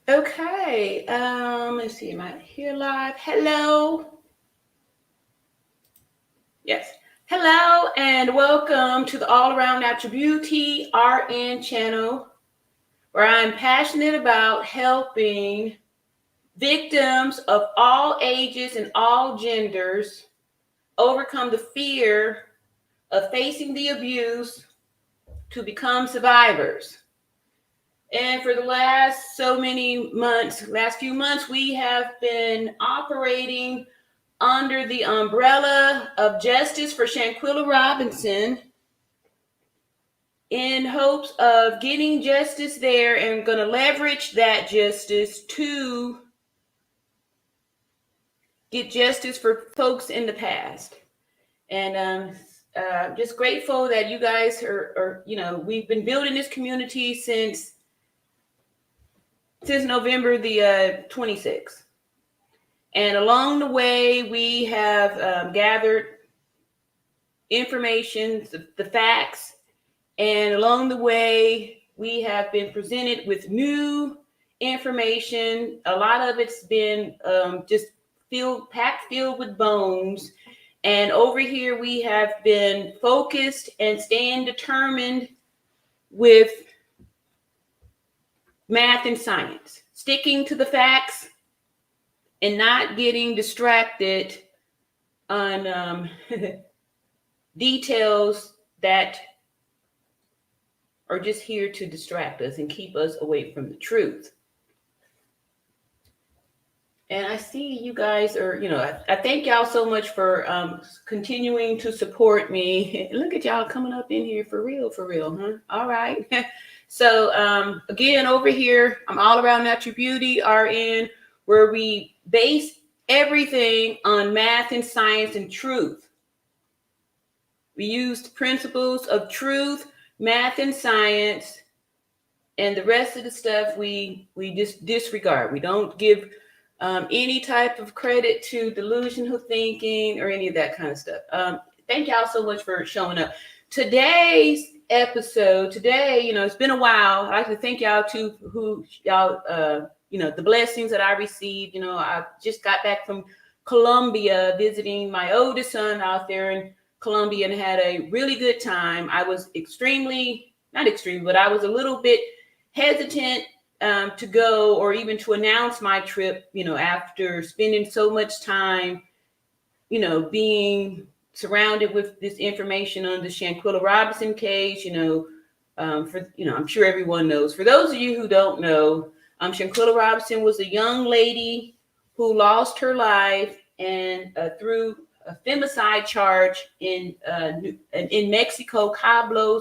Okay. Let's see. Am I here live? Hello. Yes. Hello and welcome to the All Around Natural Beauty RN channel, where I'm passionate about helping victims of all ages and all genders overcome the fear of facing the abuse to become survivors. And for the last few months, we have been operating under the umbrella of Justice for Shanquella Robinson in hopes of getting justice there and going to leverage that justice to get justice for folks in the past. And just grateful that you guys we've been building this community since November the 26th. And along the way, we have gathered information, the facts, and along the way, we have been presented with new information. A lot of it's been just filled with bones. And over here, we have been focused and staying determined with math and science, sticking to the facts and not getting distracted on details that are just here to distract us and keep us away from the truth. And I see you guys are, I thank y'all so much for continuing to support me. Look at y'all coming up in here for real, huh? All right. So again, over here, I'm All Around Natural Beauty RN, where we base everything on math and science and truth. We used principles of truth, math and science, and the rest of the stuff we just disregard. We don't give any type of credit to delusional thinking or any of that kind of stuff. Thank y'all so much for showing up. Today's episode, it's been a while. I'd like to thank y'all too, who y'all, the blessings that I received. I just got back from Colombia visiting my oldest son out there in Colombia and had a really good time. I was I was a little bit hesitant to go or even to announce my trip, after spending so much time, being surrounded with this information on the Shanquella Robinson case, I'm sure everyone knows. For those of you who don't know, Shanquella Robinson was a young lady who lost her life and through a femicide charge in Mexico, Cabo,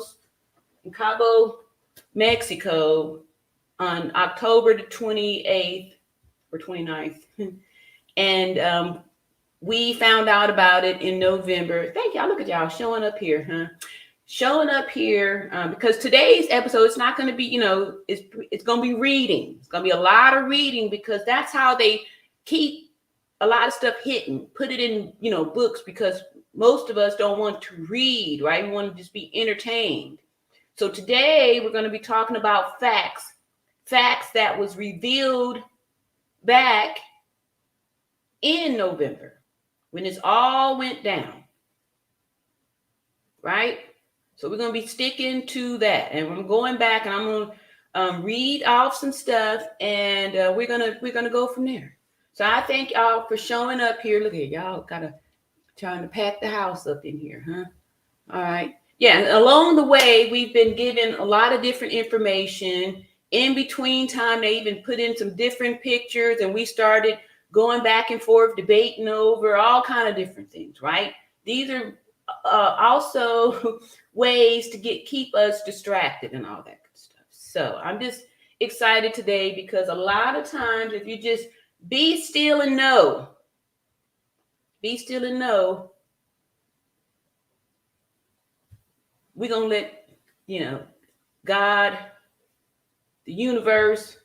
Mexico, on October the 28th or 29th. And we found out about it in November. Thank y'all. Look at y'all showing up here, huh? Showing up here because today's episode, it's not going to be, it's going to be reading. It's going to be a lot of reading because that's how they keep a lot of stuff hidden, put it in, books, because most of us don't want to read, right? We want to just be entertained. So today we're going to be talking about facts that was revealed back in November when this all went down, right? So we're going to be sticking to that, and I'm going back and I'm going to read off some stuff, and we're gonna go from there. So I thank y'all for showing up here. Look at y'all, trying to pack the house up in here, huh? All right. Yeah, and along the way, we've been given a lot of different information. In between time, they even put in some different pictures, and we started going back and forth, debating over all kind of different things, right? These are also ways to keep us distracted and all that good stuff. So I'm just excited today because a lot of times, if you just be still and know, we're going to let, God, the universe,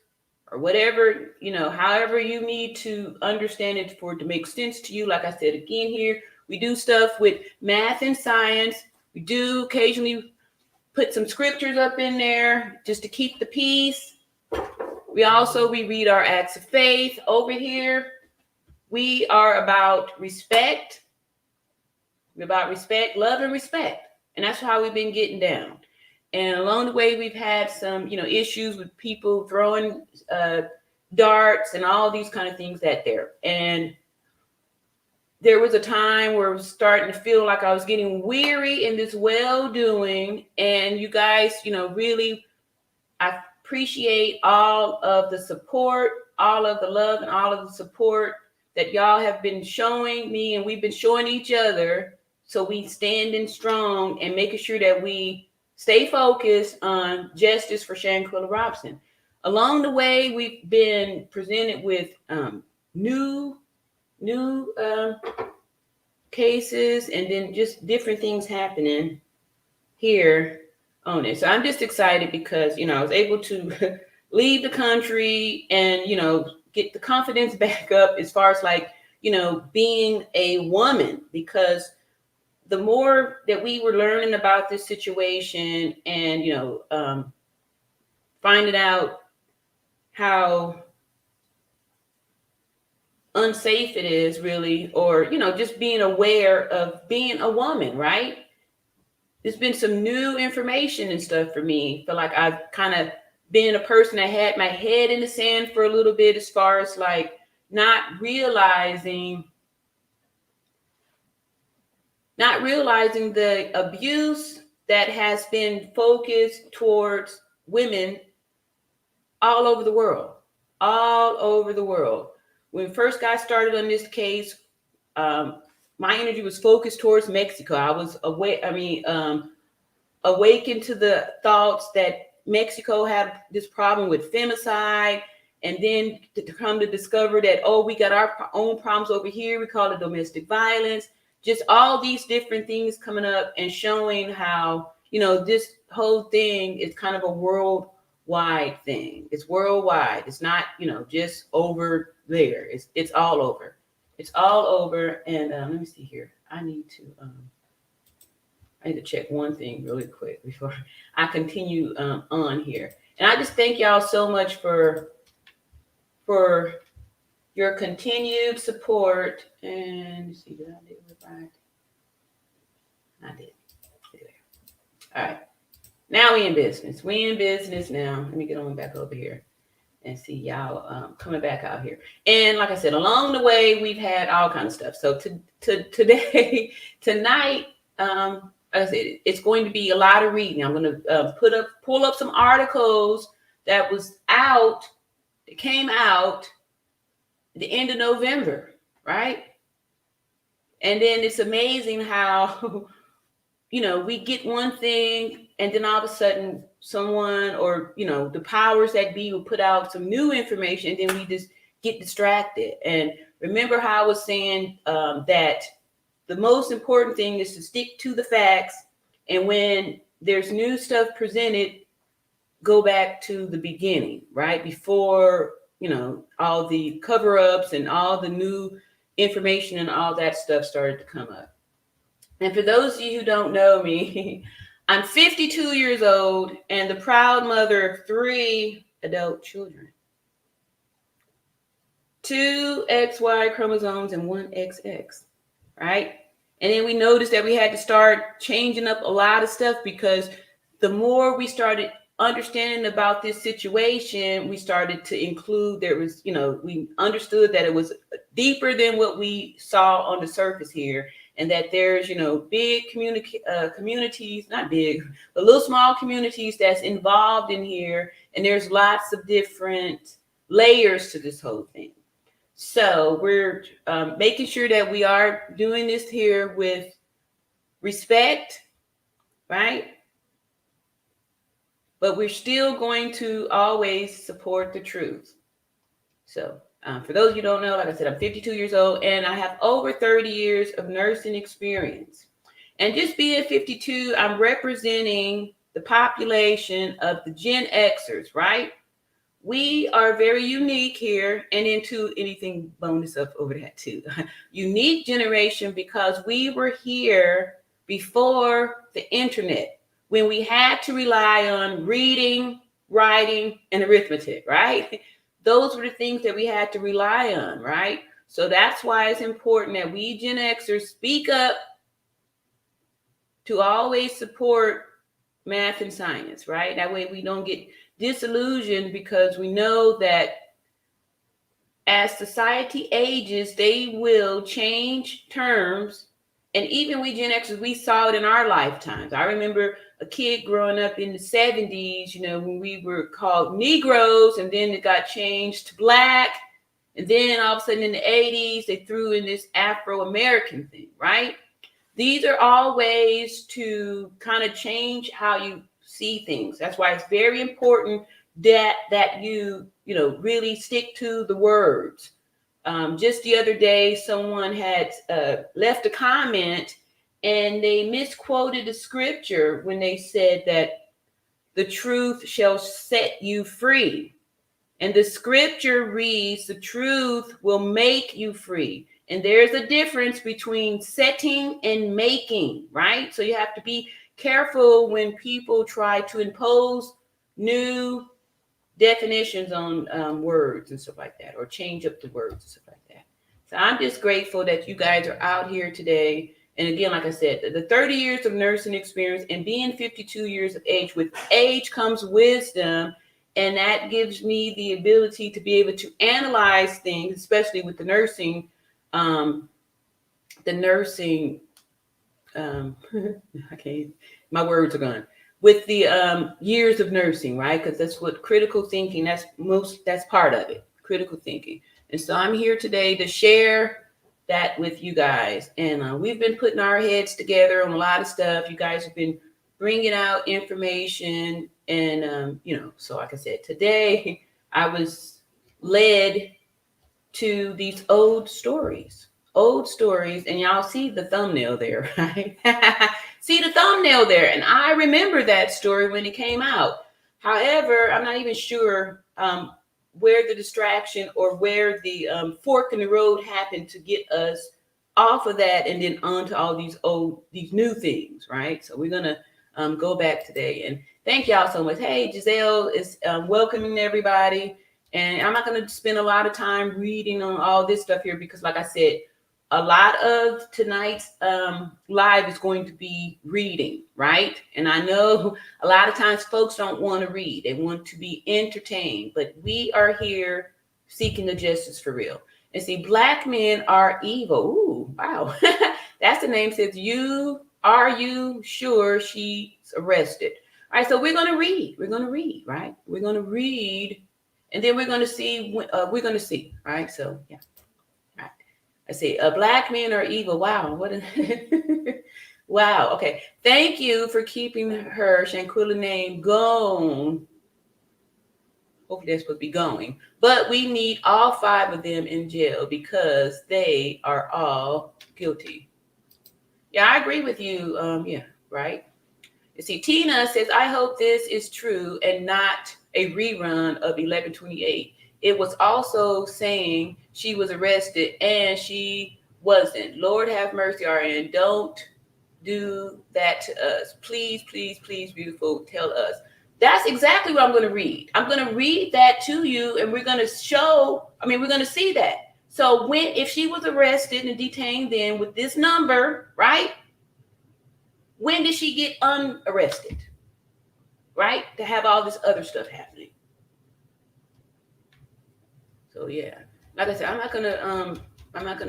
or whatever, however you need to understand it for it to make sense to you. Like I said, again, here, we do stuff with math and science. We do occasionally put some scriptures up in there just to keep the peace. We read our acts of faith. Over here, we are about respect. We're about respect, love, and respect. And that's how we've been getting down. And along the way, we've had some, issues with people throwing darts and all these kind of things that there. And there was a time where I was starting to feel like I was getting weary in this well-doing. And you guys, really, I appreciate all of the support, all of the love, and all of the support that y'all have been showing me, and we've been showing each other. So we standing strong and making sure that we stay focused on justice for Shanquella Robinson. Along the way, we've been presented with new cases, and then just different things happening here on it. So I'm just excited because, I was able to leave the country and, get the confidence back up as far as being a woman, because the more that we were learning about this situation and, finding out how unsafe it is really, or, just being aware of being a woman, right? There's been some new information and stuff for me. I feel like I've kind of been a person that had my head in the sand for a little bit, as far as not realizing the abuse that has been focused towards women all over the world. When we first got started on this case, my energy was focused towards Mexico. I was awakened to the thoughts that Mexico had this problem with femicide, and then to come to discover that, we got our own problems over here. We call it domestic violence. Just all these different things coming up and showing how, this whole thing is kind of a worldwide thing. It's worldwide. It's not, just over there. It's all over. It's all over. And let me see here. I need to check one thing really quick before I continue on here. And I just thank y'all so much for your continued support. And let's see, did I do it right? I did. All right. Now we in business. We in business now. Let me get on back over here and see y'all coming back out here. And like I said, along the way, we've had all kinds of stuff. So tonight, like I said, it's going to be a lot of reading. I'm going to pull up some articles that came out at the end of November, right? And then it's amazing how, we get one thing and then all of a sudden someone or, the powers that be will put out some new information, and then we just get distracted. And remember how I was saying that the most important thing is to stick to the facts. And when there's new stuff presented, go back to the beginning, right? Before, all the cover-ups and all the new information and all that stuff started to come up. And for those of you who don't know me, I'm 52 years old and the proud mother of 3 adult children. 2 XY chromosomes and 1 XX, right? And then we noticed that we had to start changing up a lot of stuff, because the more we started understanding about this situation, we started to include, we understood that it was deeper than what we saw on the surface here. And that there's, big communities, not big, but little small communities that's involved in here. And there's lots of different layers to this whole thing. So we're making sure that we are doing this here with respect, right? But we're still going to always support the truth. So for those of you who don't know, like I said, I'm 52 years old and I have over 30 years of nursing experience. And just being 52, I'm representing the population of the Gen Xers, right? We are very unique here, and into anything bonus up over that too. Unique generation, because we were here before the internet, when we had to rely on reading, writing, and arithmetic, right? those were the things that we had to rely on, right? So that's why it's important that we Gen Xers speak up to always support math and science, right? That way we don't get disillusioned, because we know that as society ages, they will change terms. And even we Gen Xers, we saw it in our lifetimes. I remember a kid growing up in the 70s, when we were called Negroes, and then it got changed to Black. And then all of a sudden in the 80s, they threw in this Afro-American thing, right? These are all ways to kind of change how you see things. That's why it's very important that you really stick to the words. Just the other day, someone had left a comment, and they misquoted the scripture when they said that the truth shall set you free. And the scripture reads, the truth will make you free. And there's a difference between setting and making, right? So you have to be careful when people try to impose new definitions on words and stuff like that, or change up the words and stuff like that. So I'm just grateful that you guys are out here today. And again, like I said, the 30 years of nursing experience and being 52 years of age, with age comes wisdom. And that gives me the ability to be able to analyze things, especially with the nursing, I can't, my words are gone. With the years of nursing, right? Because that's what critical thinking, that's part of it, critical thinking. And so I'm here today to share that with you guys. And we've been putting our heads together on a lot of stuff. You guys have been bringing out information. And, so like I said, today I was led to these old stories. And y'all see the thumbnail there, right? See the thumbnail there. And I remember that story when it came out. However, I'm not even sure where the distraction or where the fork in the road happened to get us off of that and then onto all these new things, right? So we're going to go back today. And thank y'all so much. Hey, Giselle is welcoming everybody. And I'm not going to spend a lot of time reading on all this stuff here, because like I said, a lot of tonight's live is going to be reading, right? And I know a lot of times folks don't want to read. They want to be entertained. But we are here seeking the justice for real. And see, Black men are evil. Ooh, wow. That's the name. Says, are you sure she's arrested? All right, so we're going to read. We're going to read, right? We're going to read. And then we're going to see, right? So, yeah. I say, Black men are evil. Wow. Wow. Okay. Thank you for keeping her Shanquella name going. Hopefully they're supposed to be going. But we need all 5 of them in jail because they are all guilty. Yeah, I agree with you. Yeah, right. You see, Tina says, I hope this is true and not a rerun of 1128. It was also saying she was arrested and she wasn't. Lord have mercy, RN. Don't do that to us. Please, please, please, beautiful, tell us. That's exactly what I'm going to read. I'm going to read that to you, and we're going to see that. So if she was arrested and detained then with this number, right? When did she get unarrested? Right? To have all this other stuff happening. So yeah, like I said, I'm not gonna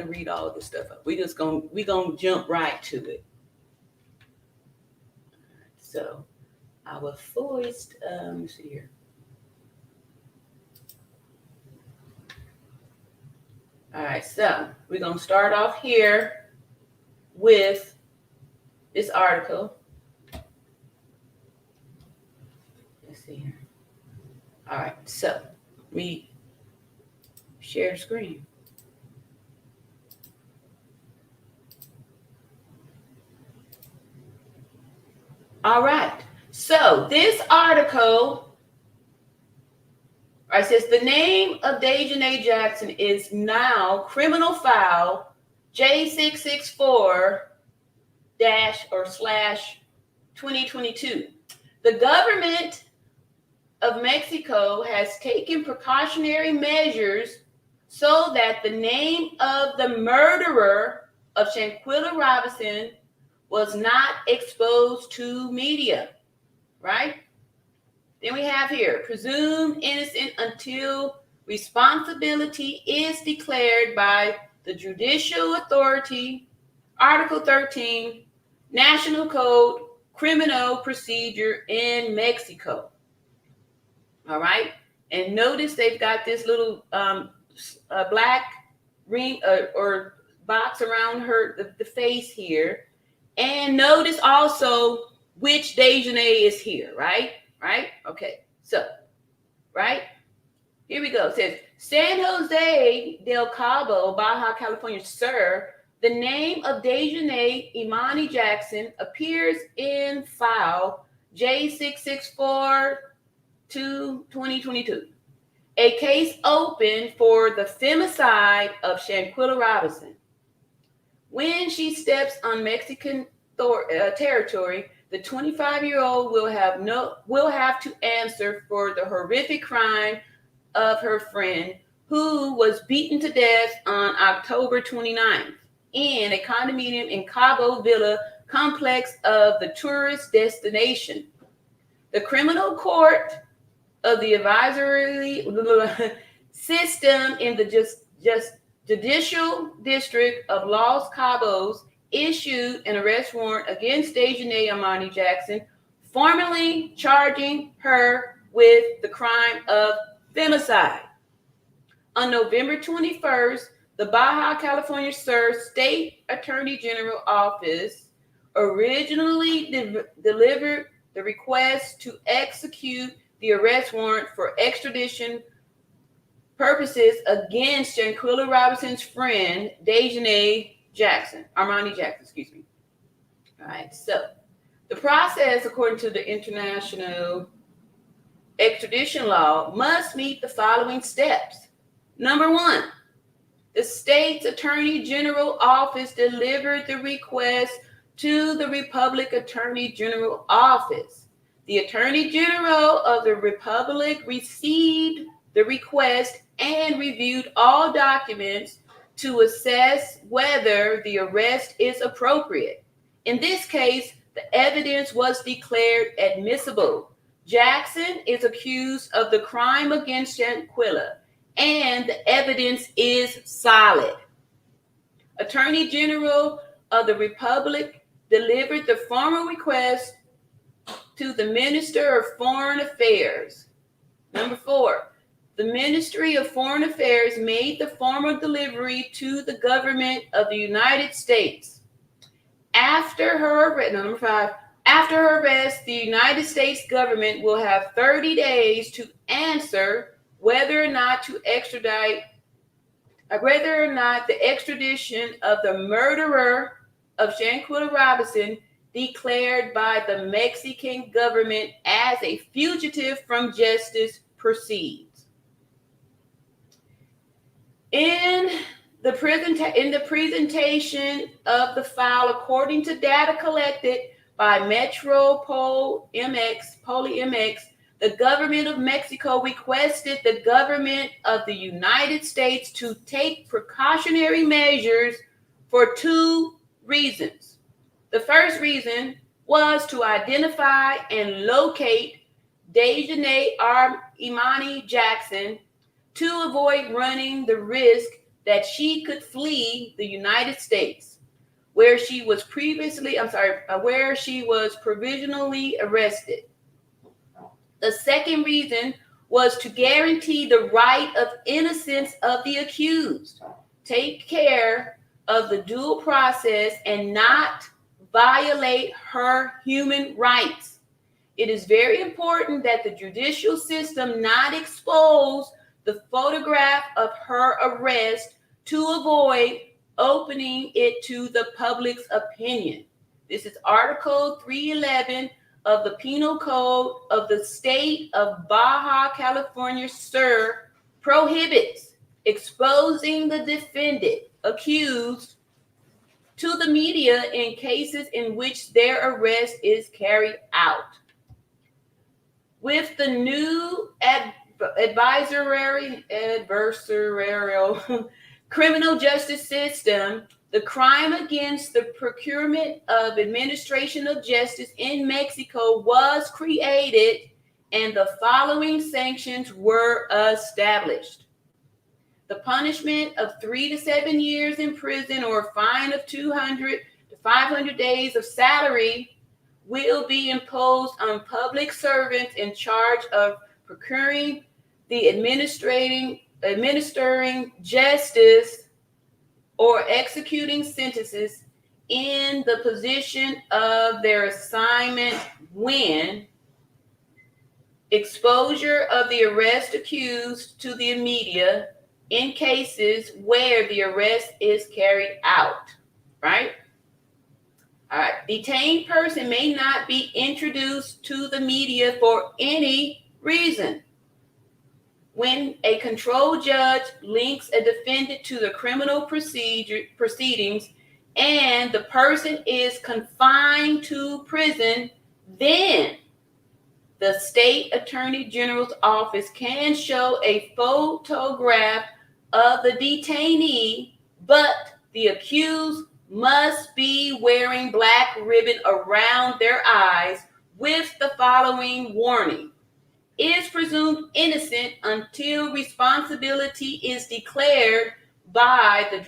read all of this stuff up. We're gonna jump right to it. So our first, let's see here. All right, so we're gonna start off here with this article. Let's see here. All right, so we share the screen. All right. So this article, right, says the name of Daejhanae Jackson is now criminal file J664-/2022. The government of Mexico has taken precautionary measures so that the name of the murderer of Shanquella Robinson was not exposed to media, right? Then we have here, presumed innocent until responsibility is declared by the judicial authority, Article 13, National Code, Criminal Procedure in Mexico. All right. And notice they've got this little black ring or box around the face here. And notice also which Daejhanae is here, right? Right? Okay. So, right? Here we go. It says, San Jose del Cabo, Baja California Sur, the name of Daejhanae Imani Jackson appears in file J664-2022. A case opened for the femicide of Shanquella Robinson. When she steps on Mexican territory, the 25-year-old will have to answer for the horrific crime of her friend, who was beaten to death on October 29th in a condominium in Cabo Villas complex of the tourist destination. The criminal court of the adversarial system in the Judicial District of Los Cabos issued an arrest warrant against Daejhanae Imani Jackson, formally charging her with the crime of femicide. On November 21st, the Baja California Sur State Attorney General Office originally delivered the request to execute the arrest warrant for extradition purposes against Shanquella Robinson's friend, Daejhanae Imani Jackson. All right, so the process, according to the international extradition law, must meet the following steps. Number one, the state's Attorney General Office delivered the request to the Republic Attorney General Office. The Attorney General of the Republic received the request and reviewed all documents to assess whether the arrest is appropriate. In this case, the evidence was declared admissible. Jackson is accused of the crime against Shanquella, and the evidence is solid. Attorney General of the Republic delivered the formal request to the Minister of Foreign Affairs. Number 4, the Ministry of Foreign Affairs made the formal delivery to the government of the United States. After her arrest, number 5, after her arrest, the United States government will have 30 days to answer whether or not the extradition of the murderer of Shanquella Robinson declared by the Mexican government as a fugitive from justice proceeds. In the presentation of the file, according to data collected by Metropol MX, the government of Mexico requested the government of the United States to take precautionary measures for 2 reasons. The first reason was to identify and locate Daejhanae Imani Jackson to avoid running the risk that she could flee the United States, where she was provisionally arrested. The second reason was to guarantee the right of innocence of the accused, take care of the due process, and not violate her human rights. It is very important that the judicial system not expose the photograph of her arrest to avoid opening it to the public's opinion. This is Article 311 of the Penal Code of the State of Baja California Sur, prohibits exposing the defendant accused to the media in cases in which their arrest is carried out. With the new adversarial criminal justice system, the crime against the procurement of administration of justice in Mexico was created, and the following sanctions were established. The punishment of 3 to 7 years in prison or a fine of 200 to 500 days of salary will be imposed on public servants in charge of procuring the administering justice or executing sentences in the position of their assignment when exposure of the arrest accused to the media in cases where the arrest is carried out, right? All right. Detained person may not be introduced to the media for any reason. When a control judge links a defendant to the criminal proceedings and the person is confined to prison, then the state attorney general's office can show a photograph of the detainee, but the accused must be wearing black ribbon around their eyes with the following warning: is presumed innocent until responsibility is declared by the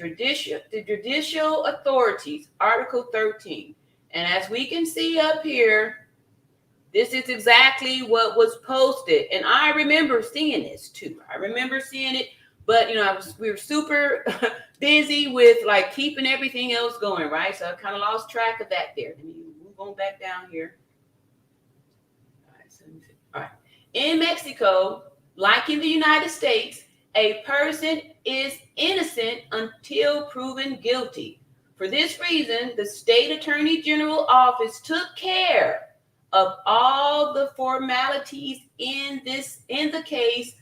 judicial authorities, Article 13. And as we can see up here, this is exactly what was posted. And I remember seeing this too. I remember seeing it, but we were super busy with like keeping everything else going, right? So I kind of lost track of that there. Let me move on back down here. All right. In Mexico, like in the United States, a person is innocent until proven guilty. For this reason, the state attorney general office took care of all the formalities in the case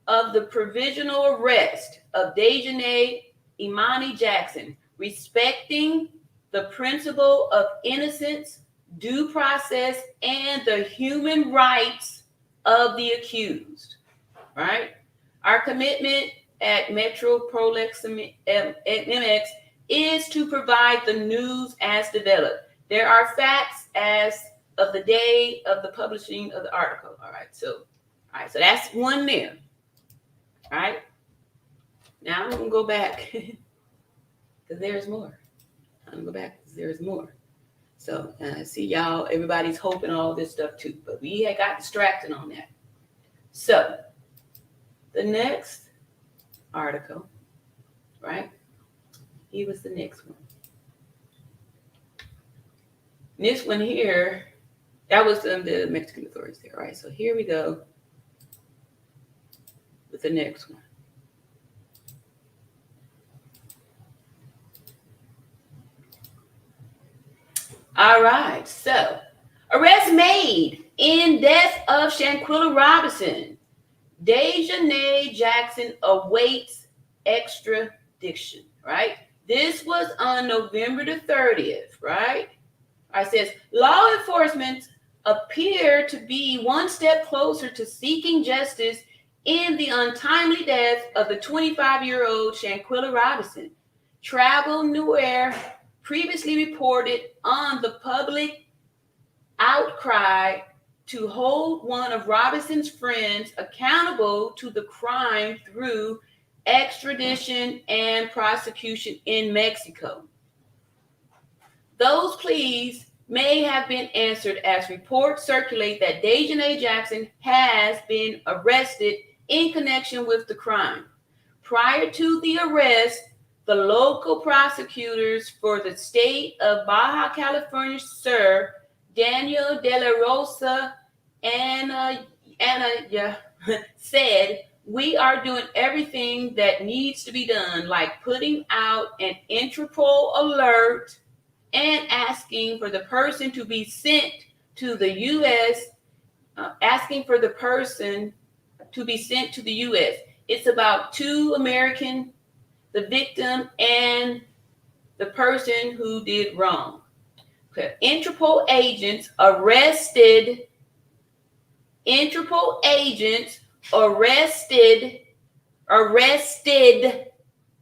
of the provisional arrest of Daejhanae Imani Jackson, respecting the principle of innocence, due process, and the human rights of the accused, right? Our commitment at Metro Prolex MX is to provide the news as developed. There are facts as of the day of the publishing of the article. All right, so that's one there. All right, now I'm gonna go back because there's more. I'm gonna go back because there's more. So see y'all, everybody's hoping all this stuff too, but we had got distracted on that. So the next article, right? Here was the next one. This one here, that was the Mexican authorities there, right? So here we go with the next one. All right, so arrest made in death of Shanquella Robinson. Daejhanae Jackson awaits extradition, right? This was on November the 30th, right? It says law enforcement appear to be one step closer to seeking justice in the untimely death of the 25-year-old Shanquella Robinson. Travel Noir previously reported on the public outcry to hold one of Robinson's friends accountable to the crime through extradition and prosecution in Mexico. Those pleas may have been answered as reports circulate that Daejhanae Jackson has been arrested in connection with the crime. Prior to the arrest, the local prosecutors for the state of Baja California Sur, Daniel De La Rosa and said, "We are doing everything that needs to be done, like putting out an Interpol alert and asking for the person to be sent to the U.S., It's about two American, the victim and the person who did wrong. Okay. Interpol agents arrested Interpol agents arrested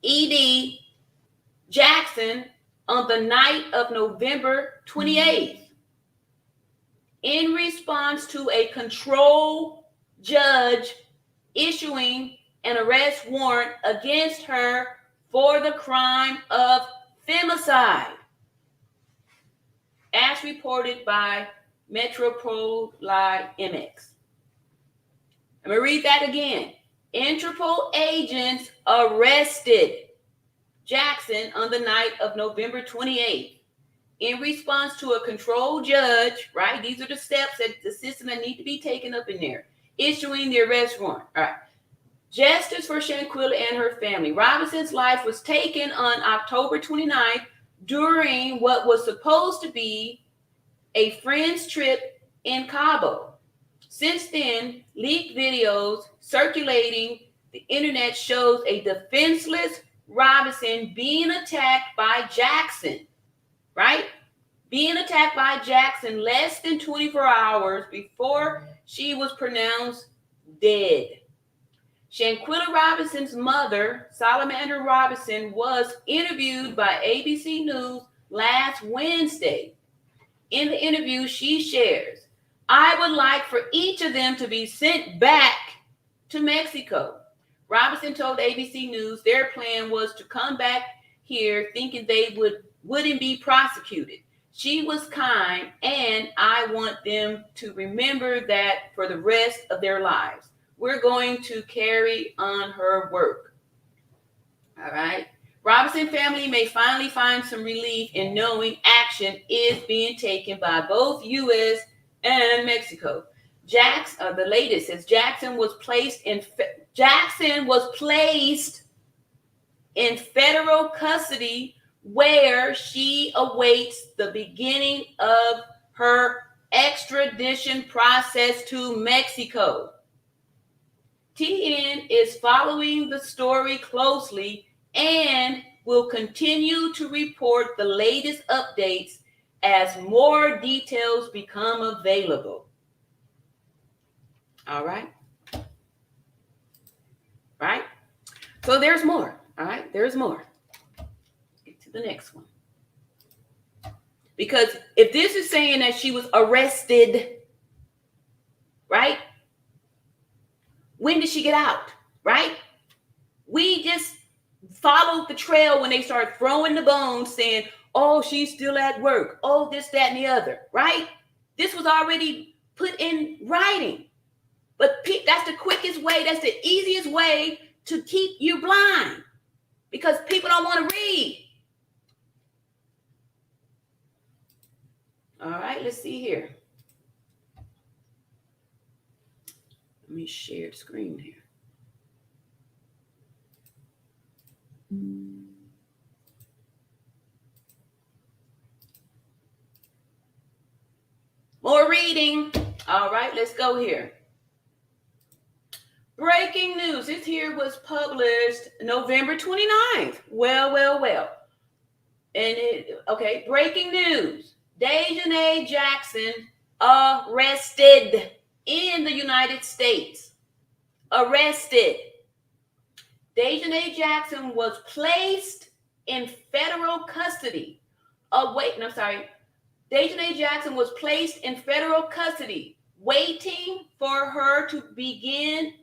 E.D. Jackson on the night of November 28th in response to a control judge issuing an arrest warrant against her for the crime of femicide, as reported by Metropol MX. I'm going to read that again. Interpol agents arrested Jackson on the night of November 28th in response to a control judge, right? These are the steps that the system that need to be taken up in there, issuing the arrest warrant. All right. Justice for Shanquella and her family. Robinson's life was taken on October 29th during what was supposed to be a friend's trip in Cabo. Since then, leaked videos circulating the internet shows a defenseless Robinson being attacked by Jackson, right? Being attacked by Jackson less than 24 hours before she was pronounced dead. Shanquella Robinson's mother, Salamander Robinson, was interviewed by ABC News last Wednesday. In the interview, she shares, "I would like for each of them to be sent back to Mexico." Robinson told ABC News their plan was to come back here thinking they wouldn't be prosecuted. "She was kind, and I want them to remember that for the rest of their lives. We're going to carry on her work." All right. Robinson family may finally find some relief in knowing action is being taken by both U.S. and Mexico. The latest says Jackson was placed in federal custody, where she awaits the beginning of her extradition process to Mexico. TN is following the story closely and will continue to report the latest updates as more details become available. All right. Right? So there's more. All right. There's more. Let's get to the next one. Because if this is saying that she was arrested, right? When did she get out? Right? We just followed the trail when they started throwing the bones saying, "Oh, she's still at work. Oh, this, that, and the other," right? This was already put in writing. But that's the quickest way. That's the easiest way to keep you blind, because people don't want to read. All right, let's see here. Let me share the screen here. More reading. All right, let's go here. Breaking news. This here was published November 29th. Well. And breaking news. Daejhanae Jackson arrested in the United States. Arrested. Daejhanae Jackson was placed in federal custody. Daejhanae Jackson was placed in federal custody, waiting for her to begin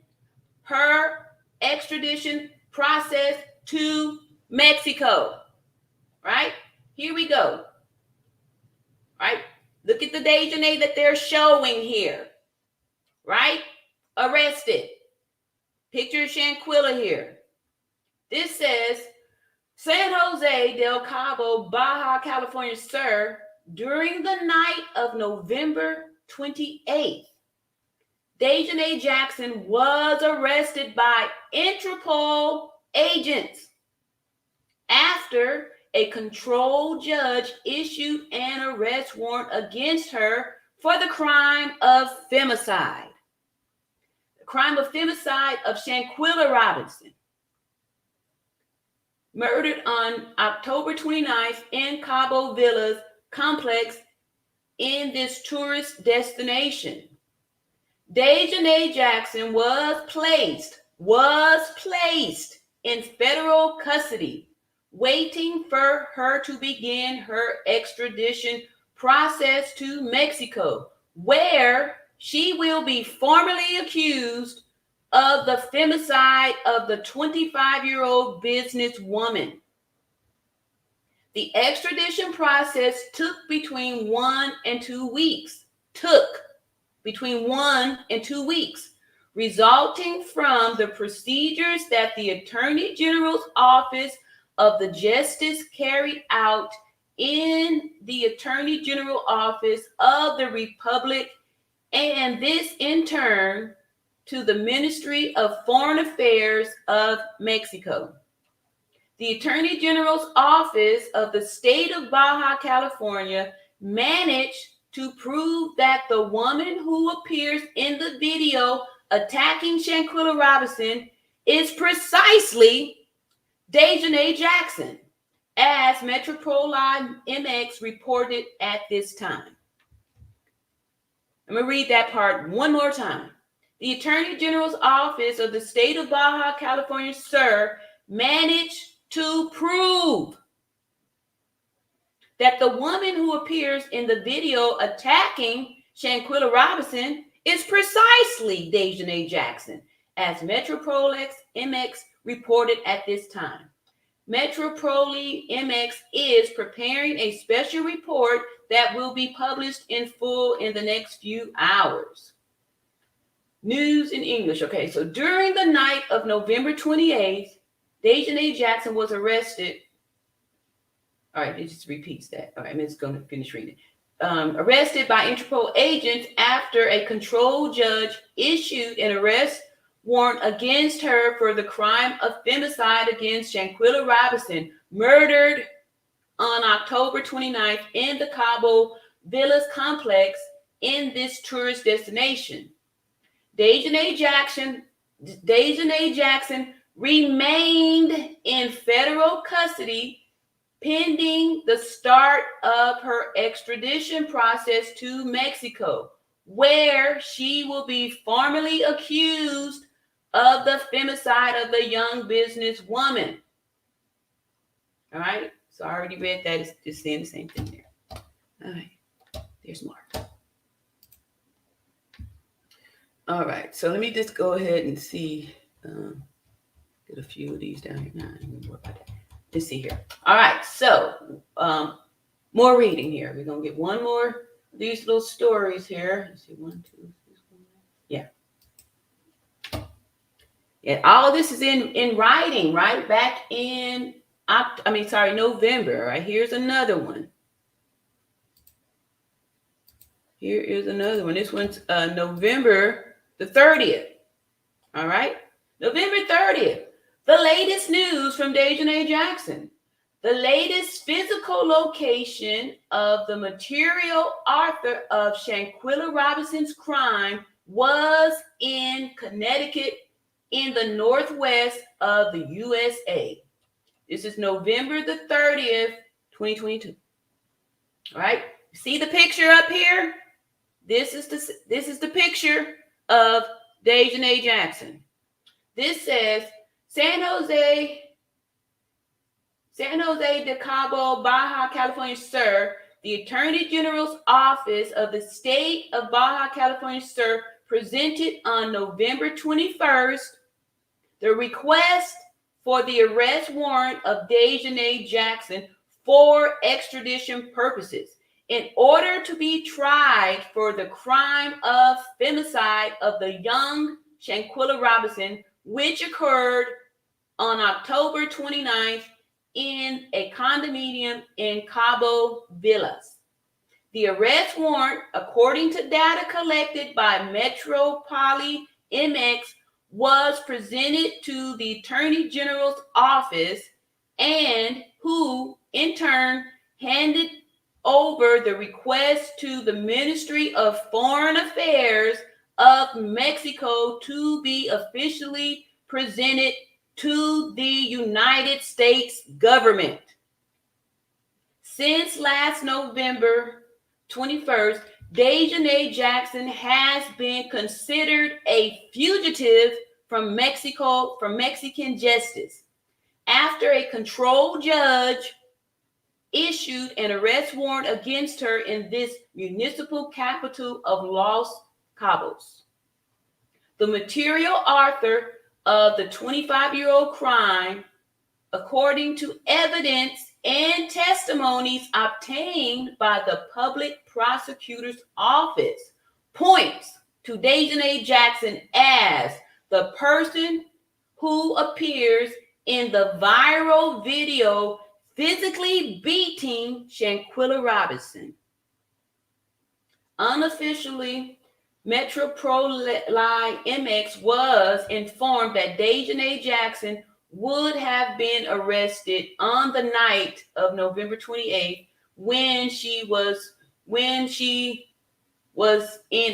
her extradition process to Mexico. Right? Here we go. Right? Look at the Daejhanae that they're showing here. Right? Arrested. Picture of Shanquella here. This says, San Jose del Cabo, Baja California Sur, during the night of November 28th. Daejhanae Jackson was arrested by Interpol agents after a control judge issued an arrest warrant against her for the crime of femicide. The crime of femicide of Shanquella Robinson, murdered on October 29th in Cabo Villas complex in this tourist destination. Daejhanae Jackson was placed in federal custody, waiting for her to begin her extradition process to Mexico, where she will be formally accused of the femicide of the 25-year-old businesswoman. The extradition process took between 1 and 2 weeks. Resulting from the procedures that the Attorney General's Office of the Justice carried out in the Attorney General Office of the Republic, and this in turn to the Ministry of Foreign Affairs of Mexico. The Attorney General's Office of the State of Baja California managed to prove that the woman who appears in the video attacking Shanquella Robinson is precisely Daejhanae Jackson, as Metropoli MX reported at this time. I'm going to read that part one more time. The Attorney General's Office of the State of Baja California Sur managed to prove that the woman who appears in the video attacking Shanquella Robinson is precisely Daejhanae Jackson, as Metropoli MX reported at this time. Metropoli MX is preparing a special report that will be published in full in the next few hours. News in English. Okay, so during the night of November 28th, Daejhanae Jackson was arrested. All right, it just repeats that. All right, I'm just going to finish reading. Arrested by Interpol agents after a control judge issued an arrest warrant against her for the crime of femicide against Shanquella Robinson, murdered on October 29th in the Cabo Villas complex in this tourist destination. Daejhanae Jackson remained in federal custody pending the start of her extradition process to Mexico, where she will be formally accused of the femicide of the young businesswoman. All right, so I already read that. It's just saying the same thing there. All right, there's more. All right, so let me just go ahead and see. Get a few of these down here. Nah, let's see here. All right, so more reading here. We're gonna get one more of these little stories here. Let's see, 1, 2, 3, 4. Yeah. And all of this is in writing, right? Back in November. Right, here's another one. Here is another one. This one's November the 30th. All right, November 30th. The latest news from Daejhanae Jackson. The latest physical location of the material author of Shanquella Robinson's crime was in Connecticut, in the northwest of the USA. This is November the 30th, 2022. All right, see the picture up here? This is the picture of Daejhanae Jackson. This says San Jose del Cabo, Baja California Sur. The Attorney General's Office of the State of Baja California Sur presented on November 21st the request for the arrest warrant of Daejhanae Jackson for extradition purposes in order to be tried for the crime of femicide of the young Shanquella Robinson, which occurred on October 29th in a condominium in Cabo Villas. The arrest warrant, according to data collected by Metropoli MX, was presented to the Attorney General's Office, and who in turn handed over the request to the Ministry of Foreign Affairs of Mexico to be officially presented to the United States government. Since last November 21st, Daejhanae Jackson has been considered a fugitive from Mexican justice after a controlled judge issued an arrest warrant against her in this municipal capital of Los Cabos. The material author of the 25-year-old crime, according to evidence and testimonies obtained by the public prosecutor's office, points to Daejhanae Jackson as the person who appears in the viral video physically beating Shanquella Robinson. Unofficially, Metropole MX was informed that Daejhanae Jackson would have been arrested on the night of November 28th when she was in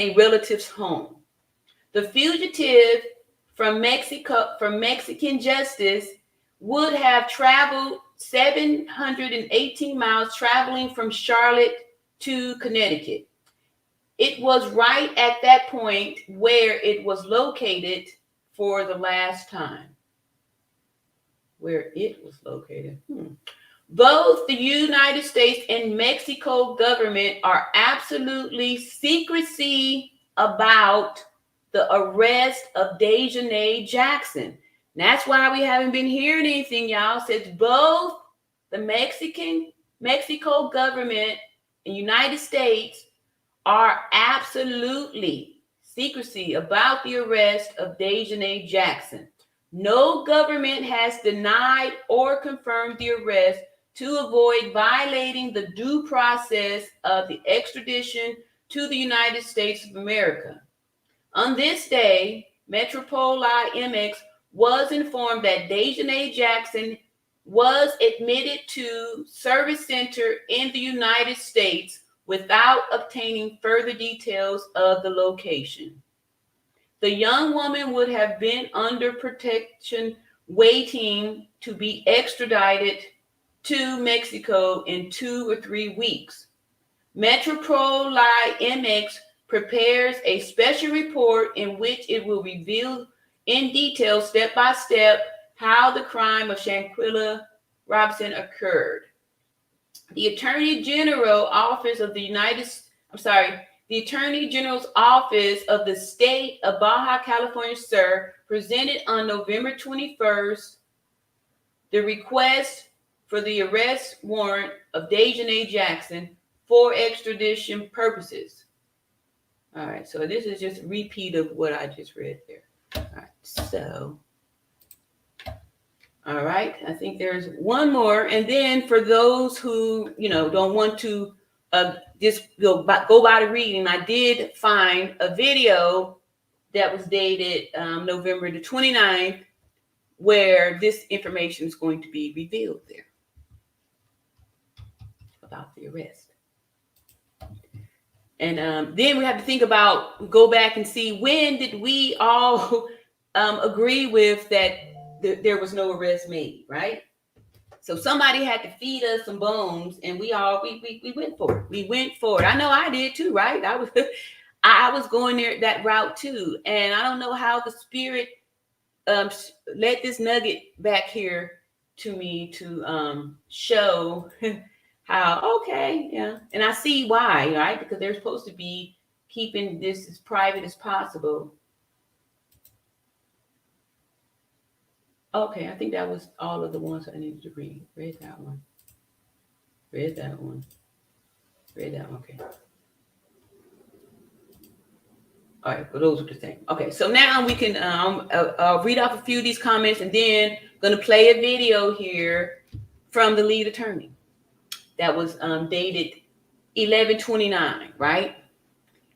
a relative's home. The fugitive from Mexican justice would have traveled 718 miles, traveling from Charlotte to Connecticut. It was right at that point where it was located for the last time. Where it was located. Both the United States and Mexico government are absolutely secrecy about the arrest of Daejhanae Jackson. And that's why we haven't been hearing anything, y'all, since both the Mexico government and United States are absolutely secrecy about the arrest of Daejhanae Jackson. No government has denied or confirmed the arrest to avoid violating the due process of the extradition to the United States of America. On this day, Metropole MX was informed that Daejhanae Jackson was admitted to service center in the United States without obtaining further details of the location. The young woman would have been under protection, waiting to be extradited to Mexico in 2 or 3 weeks. Metropole MX prepares a special report in which it will reveal in detail, step by step, how the crime of Shanquella Robinson occurred. The Attorney General's Office of the Attorney General's Office of the State of Baja California Sur presented on November 21st the request for the arrest warrant of Daejhanae Jackson for extradition purposes. All right, so this is just a repeat of what I just read there. All right, so, all right, I think there's one more. And then for those who, don't want to just go by the reading, I did find a video that was dated November the 29th where this information is going to be revealed there about the arrest. And then we have to go back and see, when did we all agree with that there was no arrest made, right? So somebody had to feed us some bones, and we went for it. We went for it. I know I did too, right? I was going there that route too, and I don't know how the Spirit let this nugget back here to me to show how, okay, yeah. And I see why, right? Because they're supposed to be keeping this as private as possible. Okay, I think that was all of the ones I needed to read. Read that one. Okay. All right, but those are the same. Okay, so now we can read off a few of these comments, and then I'm going to play a video here from the lead attorney that was dated 11/29, right?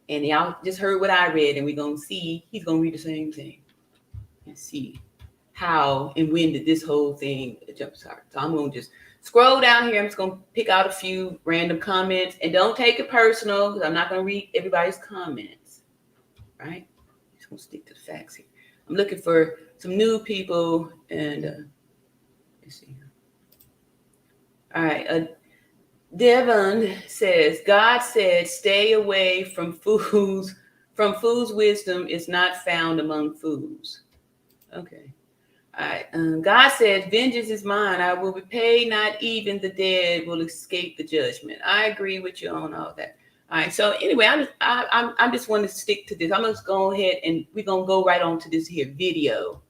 And y'all just heard what I read, and we're going to see, he's going to read the same thing and see how and when did this whole thing jumpstart. So I'm going to just scroll down here. I'm just going to pick out a few random comments, and don't take it personal because I'm not going to read everybody's comments, right? I'm just going to stick to the facts here. I'm looking for some new people, and let's see. All right. Devon says, God said, stay away from fools. From fools, wisdom is not found among fools. Okay. All right. God says, vengeance is mine. I will repay, not even the dead will escape the judgment. I agree with you on all that. All right. So anyway, I'm just want to stick to this. I'm just go ahead and we're going to go right on to this here video.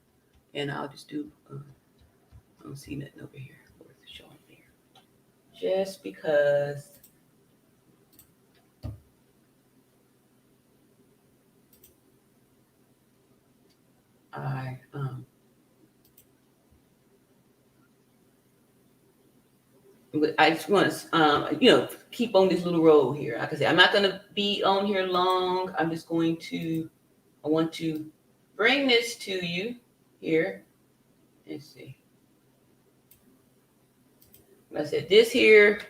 And I'll just do, I don't see nothing over here worth showing there. Just because I just want to keep on this little road here. Like I said, I'm not going to be on here long. I'm just going to, I want to bring this to you here. Let's see. Like I said, this here,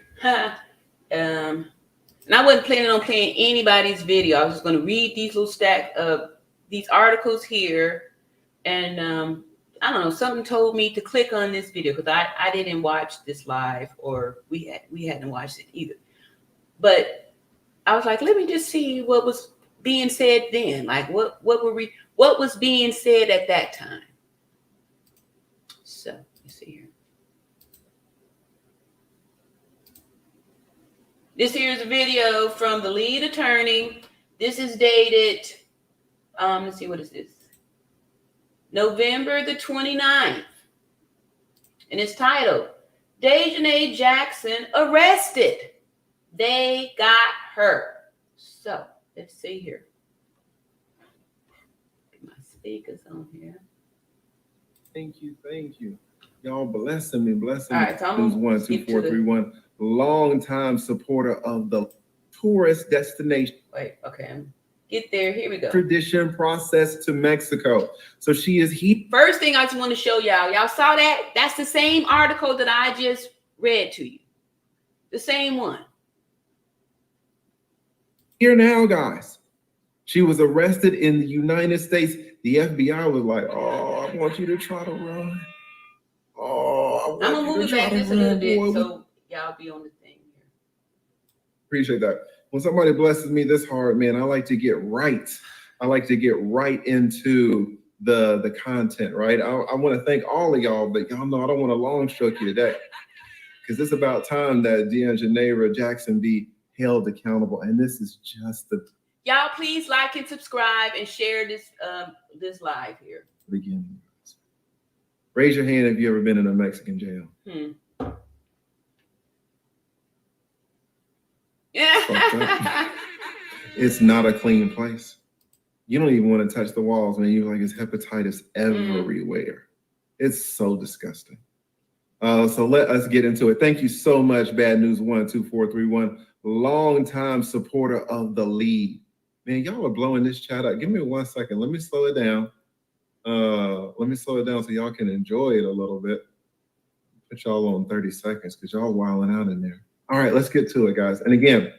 and I wasn't planning on playing anybody's video. I was just going to read these little stack of these articles here. And I don't know, something told me to click on this video because I didn't watch this live, or we hadn't watched it either. But I was like, let me just see what was being said then. Like what was being said at that time. So let's see here. This here is a video from the lead attorney. This is dated, let's see, what is this? November the 29th. And it's titled, Daejhanae Jackson arrested. They got her. So let's see here. Get my speakers on here. Thank you. Y'all blessing me. All right, so I'm 1, 2, 4, 3, 1. Long-time supporter of the tourist destination. Wait, okay. Get there. Here we go. Extradition process to Mexico. So she is First thing I just want to show y'all. Y'all saw that? That's the same article that I just read to you. The same one. Here now, guys. She was arrested in the United States. The FBI was like, oh, I want you to try to run. Oh, I'm going to move it back just a little bit so y'all be on the thing here. Appreciate that. When somebody blesses me this hard, man, I like to get right. I like to get right into the content, right? I want to thank all of y'all, but y'all know I don't want to long stroke you today because it's about time that Daejhanae Jackson be held accountable. And this is just the y'all. Please like and subscribe and share this this live here. Beginning. Raise your hand if you ever been in a Mexican jail. Yeah. It's not a clean place. You don't even want to touch the walls, man. You're like, it's hepatitis everywhere. It's so disgusting. So let us get into it. Thank you so much, Bad News 12431, long-time supporter of the lead. Man, y'all are blowing this chat up. Give me 1 second. Let me slow it down. Let me slow it down so y'all can enjoy it a little bit. Put y'all on 30 seconds because y'all wilding out in there. All right, let's get to it, guys. And again,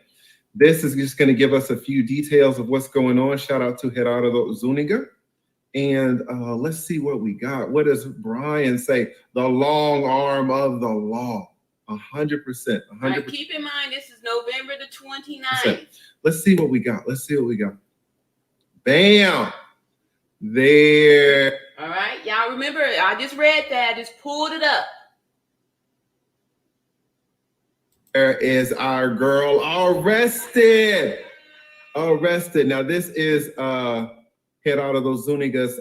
this is just going to give us a few details of what's going on. Shout out to Gerardo Zuniga. And let's see what we got. What does Brian say? The long arm of the law. 100%. 100%. Right, keep in mind, this is November the 29th. Let's see what we got. Bam. There. All right. Y'all remember, I just read that. I just pulled it up. There is our girl arrested. Now, this is Gerardo Zuniga's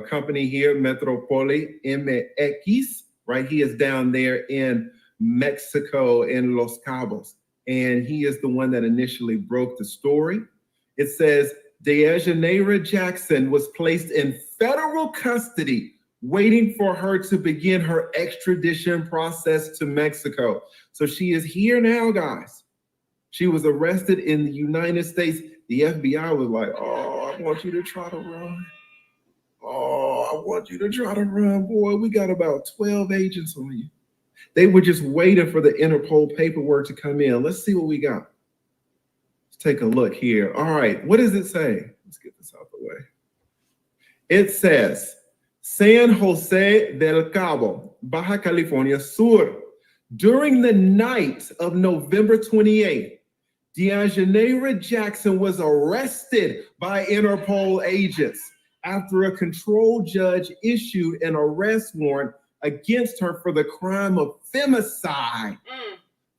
company here, Metropoli MX, right? He is down there in Mexico in Los Cabos. And he is the one that initially broke the story. It says, Daejhanae Jackson was placed in federal custody, waiting for her to begin her extradition process to Mexico. So she is here now, guys. She was arrested in the United States. The FBI was like, oh, I want you to try to run. Oh, I want you to try to run, boy. We got about 12 agents on you. They were just waiting for the Interpol paperwork to come in. Let's see what we got. Take a look here. All right, what does it say? Let's get this out the way. It says, San Jose del Cabo, Baja California Sur, During the night of November 28th, Daejhanae Jackson was arrested by Interpol agents after a control judge issued an arrest warrant against her for the crime of femicide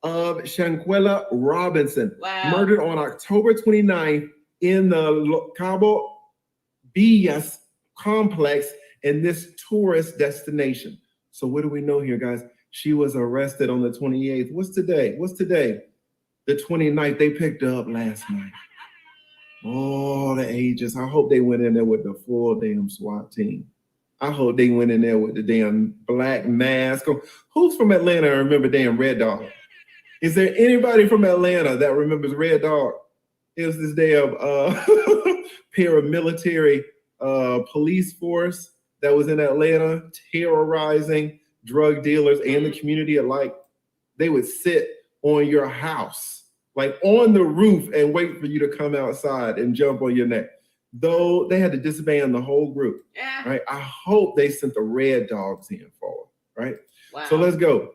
of Shanquella Robinson, murdered on October 29th in the Cabo Villas complex in this tourist destination. So what do we know here, guys? She was arrested on the 28th. What's today? The 29th. They picked her up last night. Oh, the agents. I hope they went in there with the full damn SWAT team. I hope they went in there with the damn black mask. Who's from Atlanta and remember damn Red Dog? Is there anybody from Atlanta that remembers Red Dog? It was this damn paramilitary police force that was in Atlanta terrorizing drug dealers and the community alike. They would sit on your house, like on the roof, and wait for you to come outside and jump on your neck. Though they had to disband the whole group, right? I hope they sent the Red Dogs in for it, right? Wow. So let's go.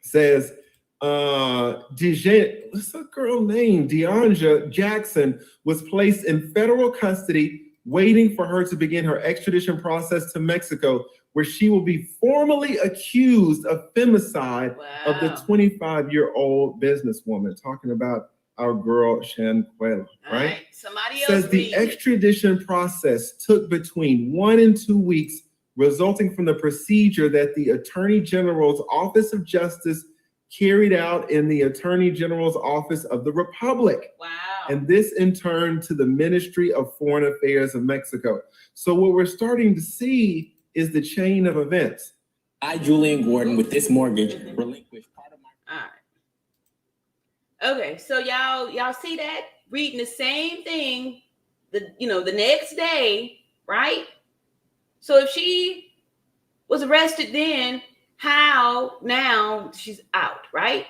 It says, what's a girl named Daejhanae Jackson was placed in federal custody, waiting for her to begin her extradition process to Mexico, where she will be formally accused of femicide of the 25-year-old businesswoman. Talking about our girl Shanquella, right? Somebody else says the extradition process took between 1 and 2 weeks, resulting from the procedure that the Attorney General's Office of Justice carried out in the Attorney General's Office of the Republic. Wow. And this in turn to the Ministry of Foreign Affairs of Mexico. So what we're starting to see is the chain of events. I, Julian Gordon, with this mortgage, relinquished part of my... All right. Okay, so y'all see that? Reading the same thing, the next day, right? So if she was arrested then, how now she's out, right?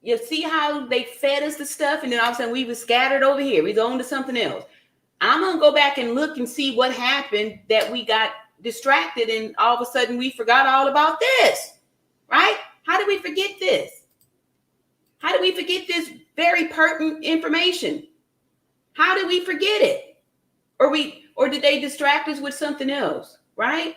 You see how they fed us the stuff, and then all of a sudden we were scattered over here. We go on to something else. I'm gonna go back and look and see what happened that we got distracted, and all of a sudden we forgot all about this, right? How did we forget this? How did we forget this very pertinent information? How did we forget it? Or did they distract us with something else, right?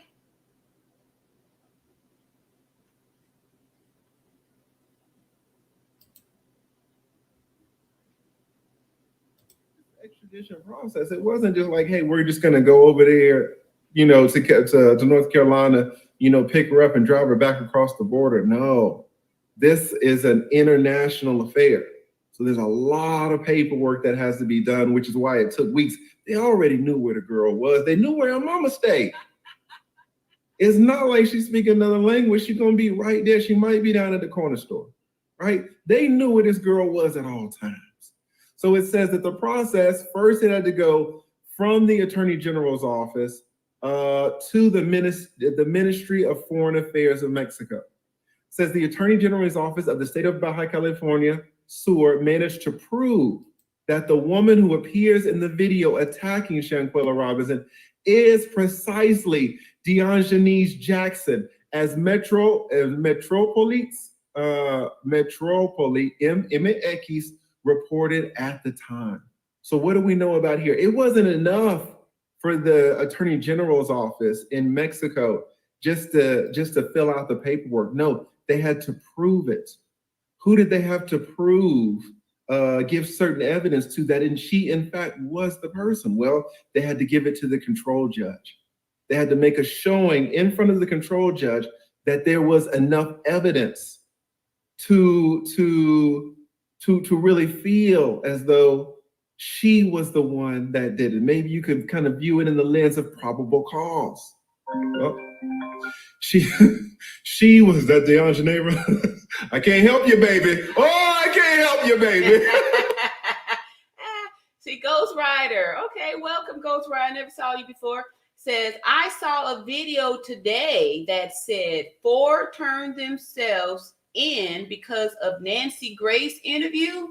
Extradition process. It wasn't just like, hey, we're just going to go over there, to North Carolina, pick her up and drive her back across the border. No, this is an international affair. So there's a lot of paperwork that has to be done, which is why it took weeks. They already knew where the girl was. They knew where her mama stayed. It's not like she's speaking another language. She's going to be right there. She might be down at the corner store, right? They knew where this girl was at all times. So it says that the process, first it had to go from the Attorney General's office to the Ministry of Foreign Affairs of Mexico. It says the Attorney General's office of the state of Baja California Sur managed to prove that the woman who appears in the video attacking Shanquella Robinson is precisely Daejhanae Jackson, as Metrópoli MX reported at the time. So what do we know about here? It wasn't enough for the Attorney General's office in Mexico just to fill out the paperwork. No, they had to prove it. Who did they have to prove, give certain evidence to that, and she in fact was the person? Well, they had to give it to the control judge. They had to make a showing in front of the control judge that there was enough evidence to really feel as though she was the one that did it. Maybe you could kind of view it in the lens of probable cause. Well, she was that Daejhanae. I can't help you, baby. Oh, I can't help you, baby. See, Ghost Rider. Okay, welcome, Ghost Rider. I never saw you before. Says, I saw a video today that said 4 turned themselves in because of Nancy Grace interview.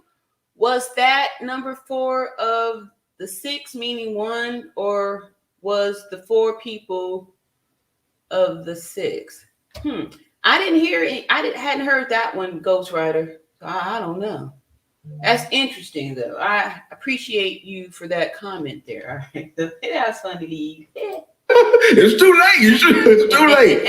Was that number 4 of the 6, meaning 1, or was the 4 people of the 6? I didn't hear it. Hadn't heard that one, Ghostwriter. So I don't know. That's interesting, though. I appreciate you for that comment there. All right. That's funny, Lee. It's too late. It's too late.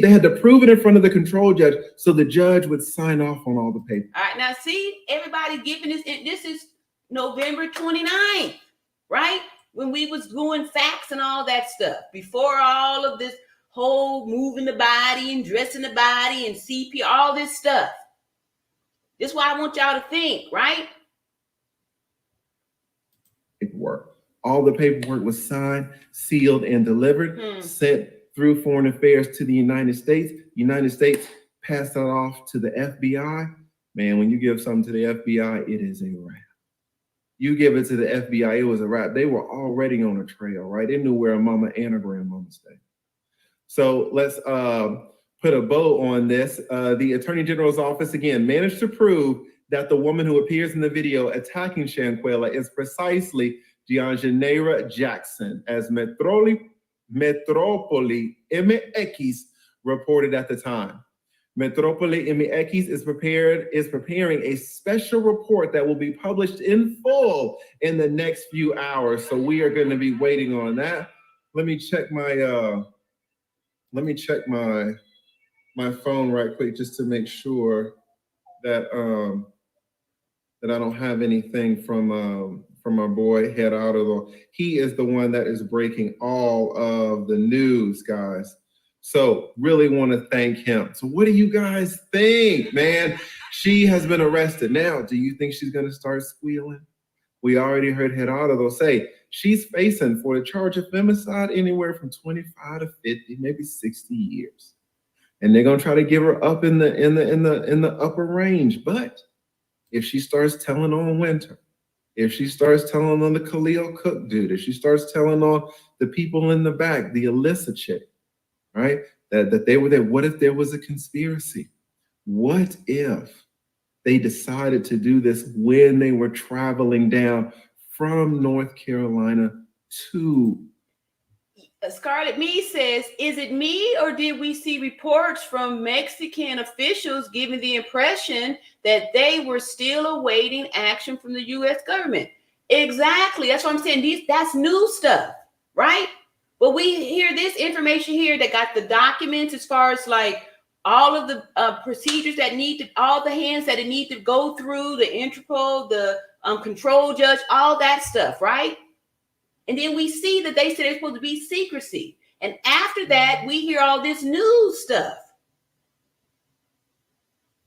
They had to prove it in front of the control judge, so the judge would sign off on all the papers. All right, now see, everybody giving this. This is November 29th, right? When we was doing facts and all that stuff, before all of this whole moving the body and dressing the body and CP, all this stuff. This is why I want y'all to think, right? Paperwork. All the paperwork was signed, sealed, and delivered, sent through Foreign Affairs to the United States. United States passed that off to the FBI. Man, when you give something to the FBI, it is a wrap. You give it to the FBI, it was a wrap. They were already on a trail, right? They knew where a mama and a grandmama stayed. So let's put a bow on this. The Attorney General's office, again, managed to prove that the woman who appears in the video attacking Shanquella is precisely Daejhanae Jackson, as Metrópoli MX reported at the time. Metrópoli MX is preparing a special report that will be published in full in the next few hours. So we are going to be waiting on that. Let me check my my phone right quick just to make sure that that I don't have anything from our boy Gerardo. He is the one that is breaking all of the news, guys. So really want to thank him. So what do you guys think, man? She has been arrested. Now, do you think she's going to start squealing? We already heard Gerardo say she's facing, for the charge of femicide, anywhere from 25 to 50, maybe 60 years. And they're going to try to give her up in the upper range. But if she starts telling on Winter, if she starts telling on the Khalil Cook dude, if she starts telling on the people in the back, the Alyssa chick, right? That they were there. What if there was a conspiracy? What if they decided to do this when they were traveling down from North Carolina to? Scarlett Me says, is it me or did we see reports from Mexican officials giving the impression that they were still awaiting action from the U.S. government? Exactly. That's what I'm saying. That's new stuff, right? But we hear this information here that got the documents as far as like all of the procedures that all the hands that it need to go through, the Interpol, the control judge, all that stuff, right? And then we see that they said there's supposed to be secrecy. And after that, we hear all this new stuff.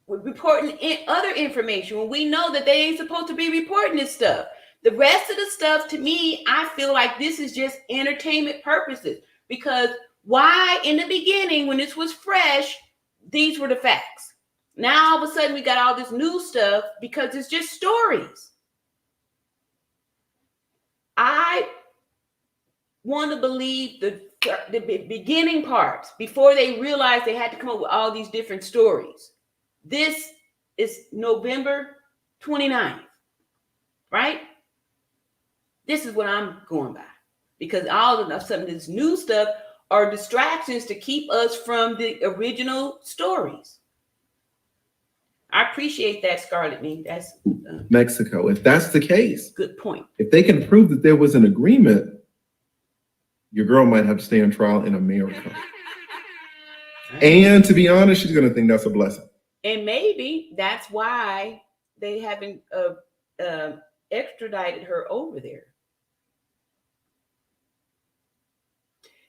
We're reporting other information when we know that they ain't supposed to be reporting this stuff. The rest of the stuff, to me, I feel like this is just entertainment purposes. Because why, in the beginning, when this was fresh, these were the facts. Now, all of a sudden, we got all this new stuff because it's just stories. I want to believe the beginning parts before they realized they had to come up with all these different stories. This is November 29th, right? This is what I'm going by, because all of a sudden this new stuff are distractions to keep us from the original stories. I appreciate that, Scarlett Me. That's Mexico. If that's the case, good point. If they can prove that there was an agreement, your girl might have to stay on trial in America. And to be honest, she's going to think that's a blessing. And maybe that's why they haven't extradited her over there.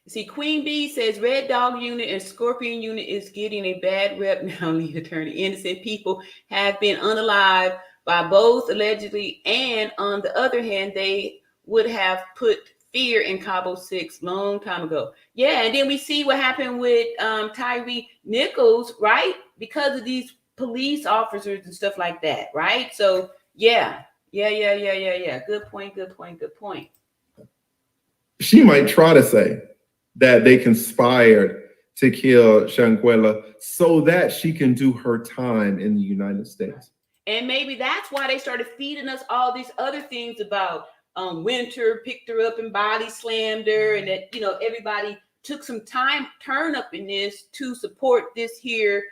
See, Queen Bee says Red Dog Unit and Scorpion Unit is getting a bad rep now. Lead attorney, innocent people have been unalived by both allegedly, and on the other hand, they would have put fear in Cabo 6 long time ago. Yeah, and then we see what happened with Tyree Nichols, right? Because of these police officers and stuff like that, right? So yeah. Good point. She might try to say that they conspired to kill Shanquella so that she can do her time in the United States. And maybe that's why they started feeding us all these other things about Winter picked her up and body slammed her, and that, everybody took some time, turn up in this to support this here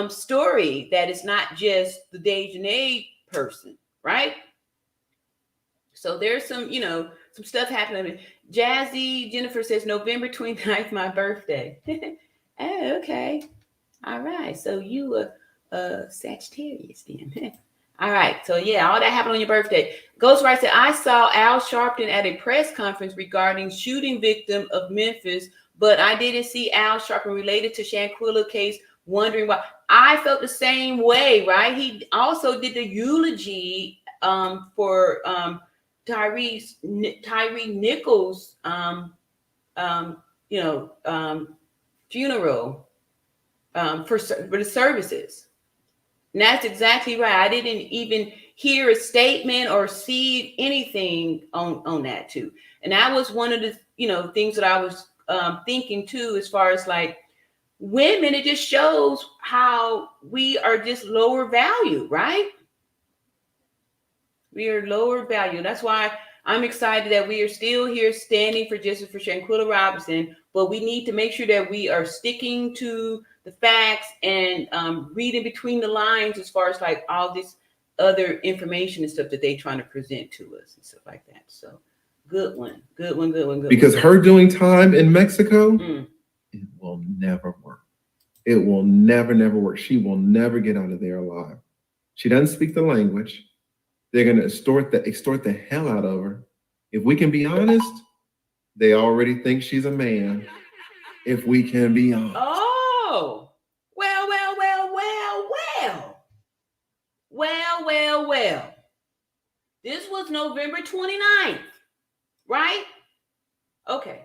story that is not just the Daejhanae person, right? So there's some, some stuff happening. Jazzy Jennifer says November 29th, my birthday. Oh, okay. All right. So you Sagittarius then. All right. So yeah, all that happened on your birthday. Ghostwriter said, I saw Al Sharpton at a press conference regarding shooting victim of Memphis, but I didn't see Al Sharpton related to Shanquella case. Wondering why. I felt the same way, right? He also did the eulogy for Tyree Nichols funeral for the services. And that's exactly right. I didn't even hear a statement or see anything on that too. And that was one of the things that I was thinking too, as far as like women. It just shows how we are just lower value, right? We are lower value. That's why I'm excited that we are still here standing for justice for Shanquella Robinson, but we need to make sure that we are sticking to the facts and reading between the lines as far as like all this other information and stuff that they're trying to present to us and stuff like that. So good one. Because her doing time in Mexico, it will never work. It will never work. She will never get out of there alive. She doesn't speak the language. They're going to extort the hell out of her. If we can be honest, they already think she's a man. If we can be honest. Oh, well. This was November 29th, right? Okay.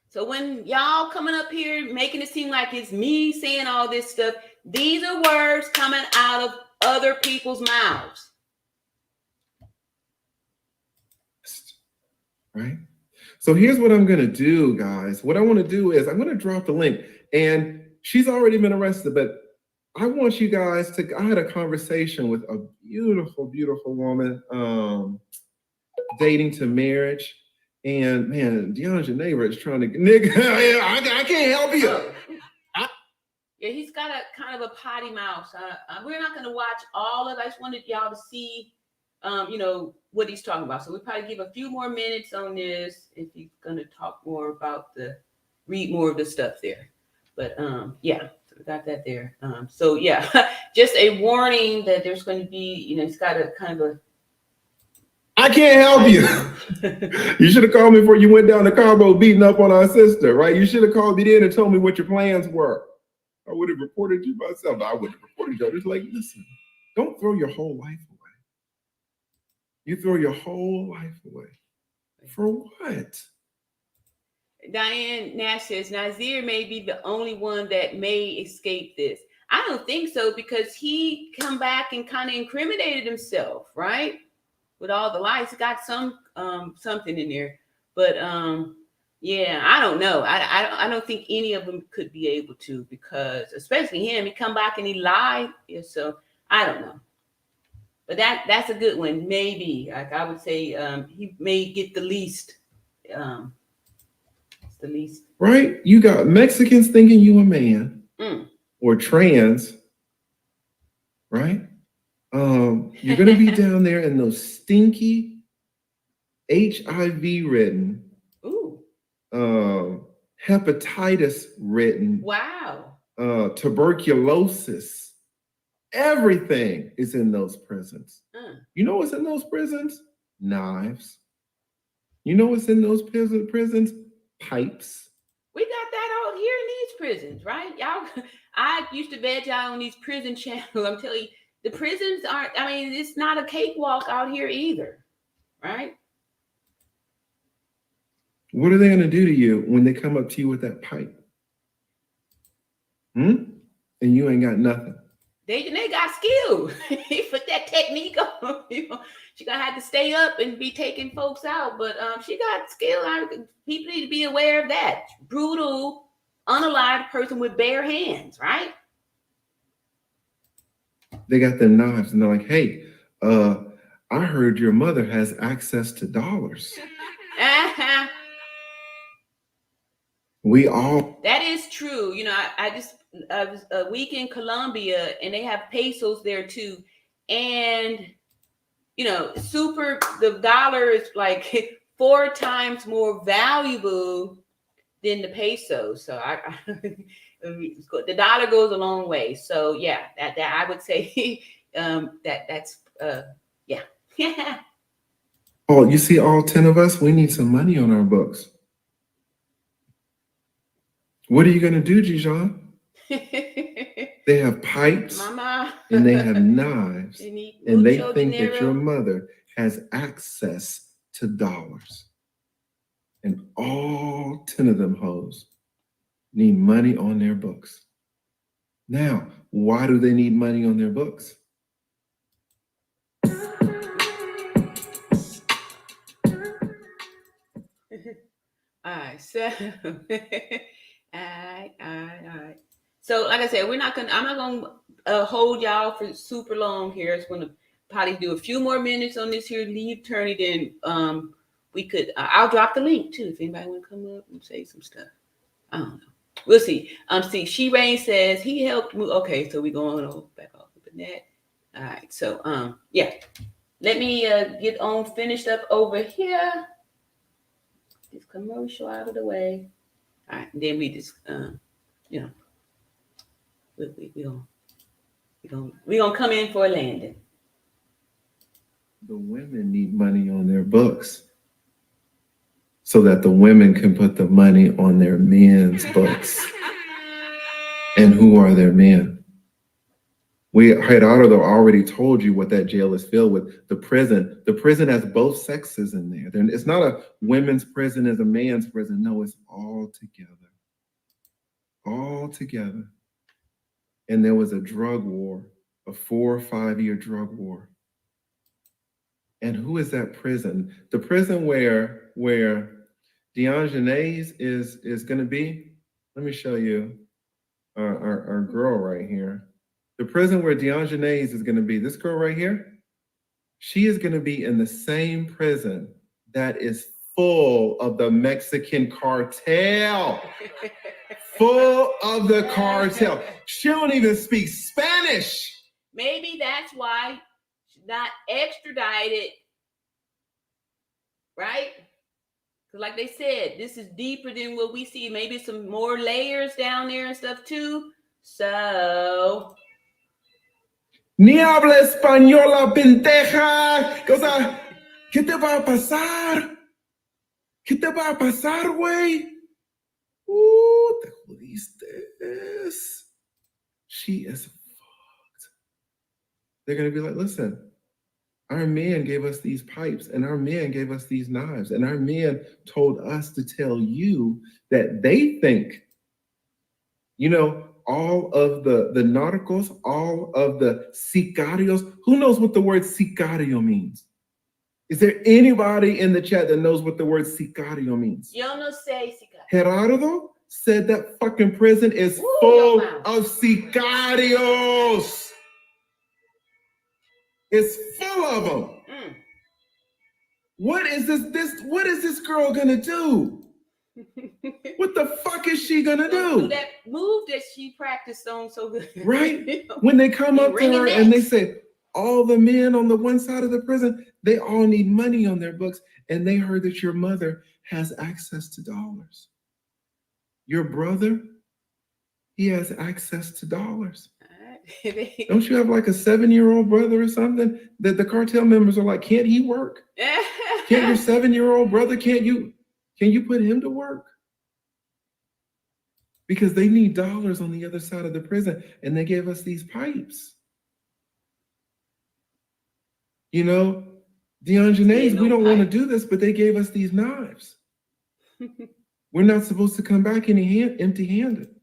So when y'all coming up here making it seem like it's me saying all this stuff, these are words coming out of other people's mouths. Right? So here's what I'm going to do, guys. What I want to do is I'm going to drop the link. And she's already been arrested, but I want you guys to, I had a conversation with a beautiful, beautiful woman dating to marriage. And man, Daejhanae is trying to, nigga, I can't help you. Yeah, he's got a kind of a potty mouth. We're not going to watch all of it. I just wanted y'all to see, what he's talking about. So we'll probably give a few more minutes on this if he's going to talk more about read more of the stuff there. But yeah, so we got that there. So yeah, just a warning that there's going to be, he's got a kind of a, I can't help you. You should have called me before you went down to Cabo beating up on our sister, right? You should have called me then and told me what your plans were. I would have reported you myself. I would have reported you. It's like, listen, don't throw your whole life away. You throw your whole life away. For what? Diane Nash says, Nazir may be the only one that may escape this. I don't think so, because he come back and kind of incriminated himself, right? With all the lies, he got some something in there, but yeah, I don't know. I don't think any of them could be able to, because especially him, he come back and he lied. Yeah, so I don't know, but that's a good one. Maybe like I would say, he may get the least. The least. Right? You got Mexicans thinking you a man or trans, right? You're gonna be down there in those stinky HIV-ridden, hepatitis-ridden, wow, tuberculosis. Everything is in those prisons. You know what's in those prisons? Knives. You know what's in those prisons? Pipes. We got that out here in these prisons, right? Y'all, I used to veg out on these prison channels. I'm telling you, the prisons aren't, it's not a cakewalk out here either, right? What are they going to do to you when they come up to you with that pipe? And you ain't got nothing. They got skill. He put that technique on. She gonna have to stay up and be taking folks out, but she got skill. People need to be aware of that. Brutal, unalived person with bare hands, right? They got their knives and they're like, hey, I heard your mother has access to dollars. We all. That is true. You know, I was a week in Colombia, and they have pesos there too, and you know, the dollar is like 4 times more valuable than the peso. So the dollar goes a long way. So yeah, that I would say that's yeah. Oh, you see, all 10 of us, we need some money on our books. What are you going to do, Jijan? They have pipes, Mama, and they have knives, and they think dinero. that your mother has access to dollars. And all 10 of them hoes need money on their books. Now, why do they need money on their books? All right, so all right. So, like I said, I'm not gonna hold y'all for super long here. It's gonna probably do a few more minutes on this here leave attorney. Then we could. I'll drop the link too if anybody want to come up and say some stuff. I don't know. We'll see. See, She Rain says he helped move. Okay, so we going back off of that. All right. So yeah. Let me get on finished up over here. This commercial out of the way. All right, and then we just you know, we gonna come in for a landing. The women need money on their books so that the women can put the money on their men's books. And who are their men? Gerardo already told you what that jail is filled with. The prison. The prison has both sexes in there. It's not a women's prison, it's a man's prison. No, it's all together. All together. And there was a drug war, a 4 or 5 year drug war. And who is that prison? The prison where Daejhanae is going to be. Let me show you our girl right here. The prison where Daejhanae is going to be. This girl right here, she is going to be in the same prison that is full of the Mexican cartel. Full of the cartel. She don't even speak Spanish. Maybe that's why she's not extradited, right? Because like they said, this is deeper than what we see. Maybe some more layers down there and stuff too. So... Ni habla española, pendeja. O sea, ¿qué te va a pasar? ¿Qué te va a pasar, güey? Te jodiste. She is fucked. They're going to be like, listen, our men gave us these pipes, and our men gave us these knives, and our men told us to tell you that they think, you know, all of the narcos, all of the sicarios. Who knows what the word sicario means? Is there anybody in the chat that knows what the word sicario means? Yo no sé sicario. Gerardo said that fucking prison is full of sicarios. It's full of them. What is this girl gonna do? What the fuck is she gonna do? That move that she practiced on so good. Right? When they come up to her and they say, all the men on the one side of the prison, they all need money on their books. And they heard that your mother has access to dollars. Your brother, he has access to dollars. Don't you have like a 7-year-old brother or something that the cartel members are like, can't he work? Can't your 7-year-old brother, can you put him to work? Because they need dollars on the other side of the prison, and they gave us these pipes. You know, Daejhanae, we don't want to do this, but they gave us these knives. We're not supposed to come back empty-handed.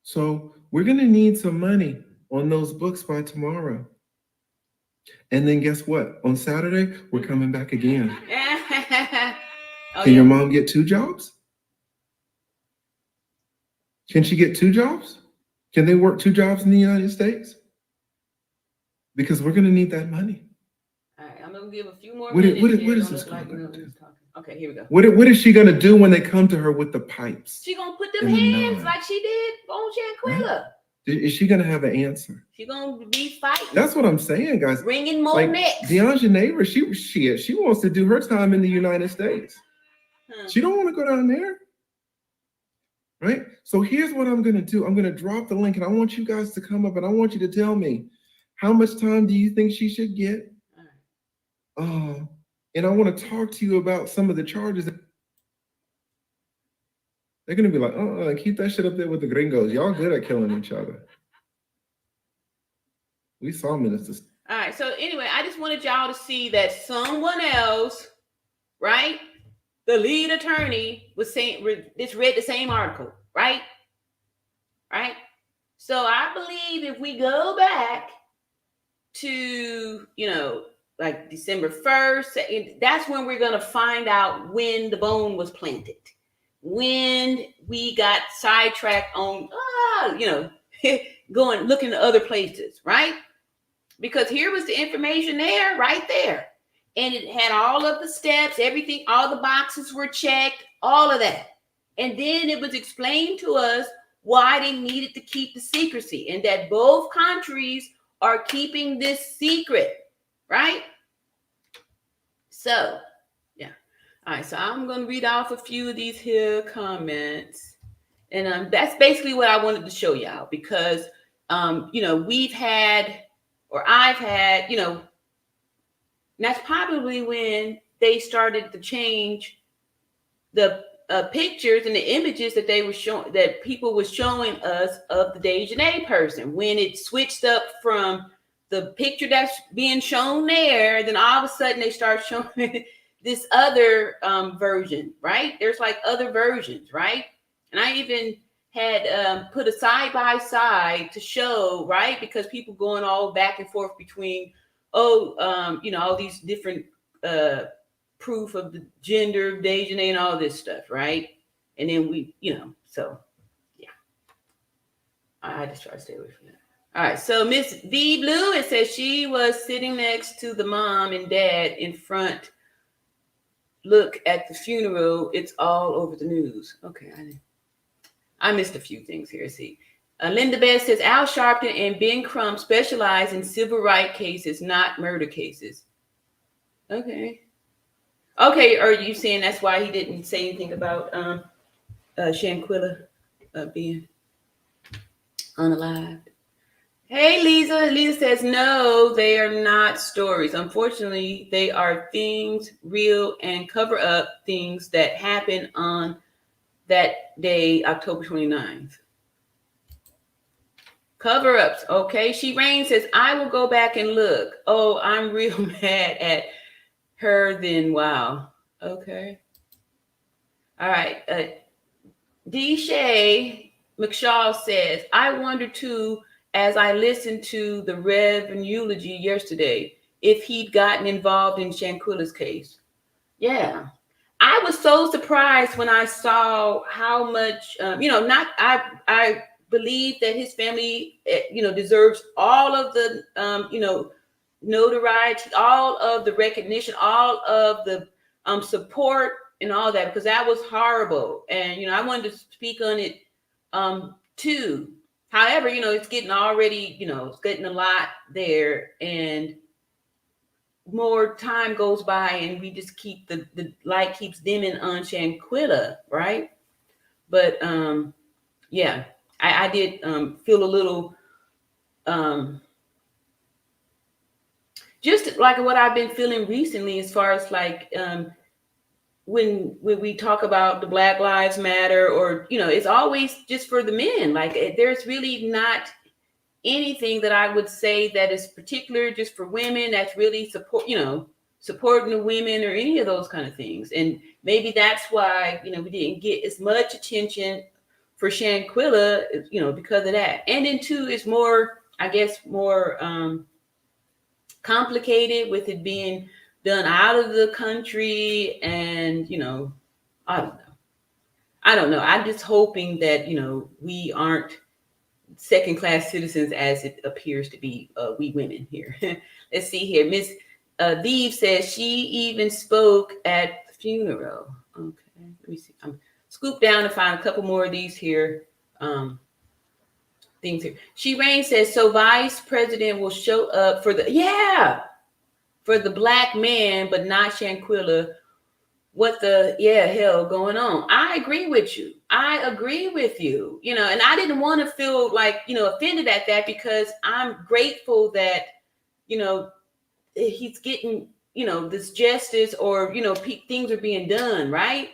So we're going to need some money on those books by tomorrow. And then guess what? On Saturday, we're coming back again. Can your mom get 2 jobs? Can she get 2 jobs? Can they work 2 jobs in the United States? Because we're going to need that money. All right, I'm going to give a few more minutes. What is this going to do? Okay, here we go. What is she gonna do when they come to her with the pipes? She gonna put them hands like she did on Shanquella. Right? Is she gonna have an answer? She gonna be fighting. That's what I'm saying, guys. Bringing more like necks. Daejhanae, she wants to do her time in the United States. She don't want to go down there. Right? So here's what I'm gonna do. I'm gonna drop the link, and I want you guys to come up, and I want you to tell me how much time do you think she should get? And I want to talk to you about some of the charges. They're gonna be like, keep that shit up there with the gringos. Y'all good at killing each other. We saw ministers. All right. So anyway, I just wanted y'all to see that someone else, right? The lead attorney was saying, just read the same article, right? Right. So I believe if we go back to, like December 1st, that's when we're going to find out when the bone was planted, when we got sidetracked on, going, looking to other places, right? Because here was the information there, right there. And it had all of the steps, everything, all the boxes were checked, all of that. And then it was explained to us why they needed to keep the secrecy and that both countries are keeping this secret, right? So, yeah. All right, so I'm going to read off a few of these here comments. And that's basically what I wanted to show y'all because, we've had, or I've had, that's probably when they started to change the pictures and the images that they were showing, that people were showing us of the Daejhanae person. When it switched up from the picture that's being shown there, then all of a sudden they start showing this other version, right? There's like other versions, right? And I even had put a side by side to show, right? Because people going all back and forth between, all these different proof of the gender of Daejhanae and all this stuff, right? And then we, so yeah. I just try to stay away from that. All right, so Miss V Blue, it says she was sitting next to the mom and dad in front. Look at the funeral. It's all over the news. Okay, I missed a few things here. See, Linda Beth says Al Sharpton and Ben Crump specialize in civil rights cases, not murder cases. Okay. Are you saying that's why he didn't say anything about Shanquella being unalived? Hey, Lisa. Lisa says, no, they are not stories. Unfortunately, they are things real and cover up things that happen on that day, October 29th. Cover-ups. Okay. She Rain says, I will go back and look. Oh, I'm real mad at her then. Wow. Okay. All right. D. Shay McShaw says, I wonder too, as I listened to the Reverend eulogy yesterday, if he'd gotten involved in Shanquella's case. Yeah. I was so surprised when I saw how much, I believe that his family, deserves all of the, notoriety, all of the recognition, all of the support and all that, because that was horrible. And, I wanted to speak on it too. However, it's getting already, it's getting a lot there, and more time goes by and we just keep the light keeps dimming on Shanquella, right? But yeah, I did feel a little just like what I've been feeling recently, as far as like when we talk about the Black Lives Matter, or it's always just for the men. Like there's really not anything that I would say that is particular just for women that's really supporting the women or any of those kind of things. And maybe that's why we didn't get as much attention for Shanquella, because of that. And then too, it's more, I guess, more complicated with it being done out of the country, and I don't know. I'm just hoping that we aren't second-class citizens as it appears to be we women here. Let's see here. Miss Vive says she even spoke at funeral. Okay, let me see. I'm scoop down to find a couple more of these here. Things here. She Rain says, so vice president will show up for the black man, but not Shanquella. What the hell going on? I agree with you. You know, and I didn't want to feel like, you know, offended at that, because I'm grateful that, you know, he's getting, you know, this justice, or, you know, things are being done, right?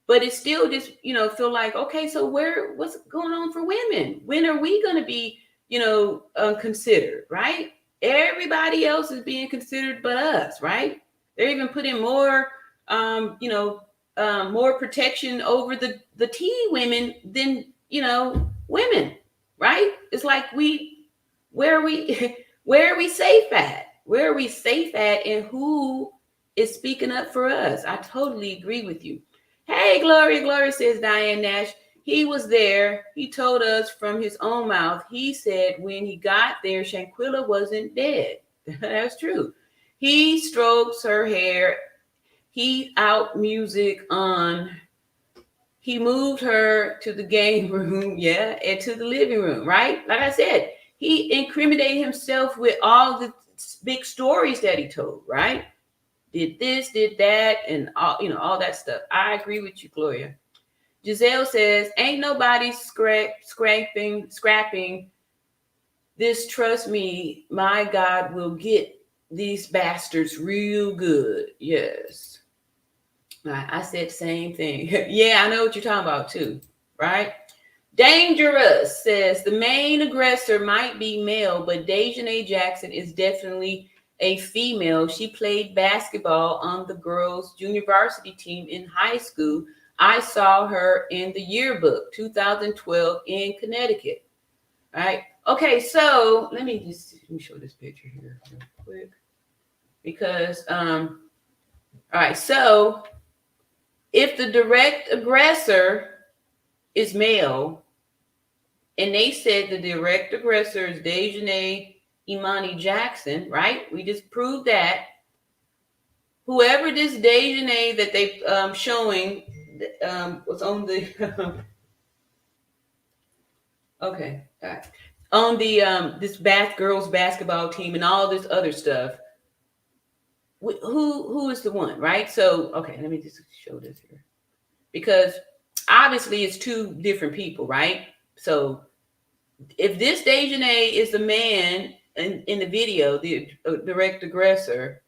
But it's still just, you know, feel like, okay, so what's going on for women? When are we going to be, you know, considered, right? Everybody else is being considered but us, right? They're even putting more, more protection over the T women than, you know, women, right? It's like where are we safe at? Where are we safe at, and who is speaking up for us? I totally agree with you. Hey, Gloria says, Diane Nash, he was there. He told us from his own mouth. He said when he got there, Shanquella wasn't dead. That's true. He strokes her hair. He out music on. He moved her to the game room, and to the living room, right? Like I said, he incriminated himself with all the big stories that he told, right? Did this, did that, and all, you know, all that stuff. I agree with you, Gloria. Giselle says, ain't nobody scrapping this. Trust me, my God will get these bastards real good. Yes. I said the same thing. Yeah, I know what you're talking about too, right? Dangerous says, the main aggressor might be male, but Daejhanae Jackson is definitely a female. She played basketball on the girls' junior varsity team in high school. I saw her in the yearbook, 2012 in Connecticut. Right? Okay, so let me show this picture here real quick. Because all right, so if the direct aggressor is male, and they said the direct aggressor is Daejhanae Imani Jackson, right? We just proved that. Whoever this Daejhanae that they showing was on the okay, all right, on the this girls basketball team and all this other stuff. Who is the one, right? So okay, let me just show this here, because obviously it's two different people, right? So if this Daejhanae is the man in the video, the direct aggressor,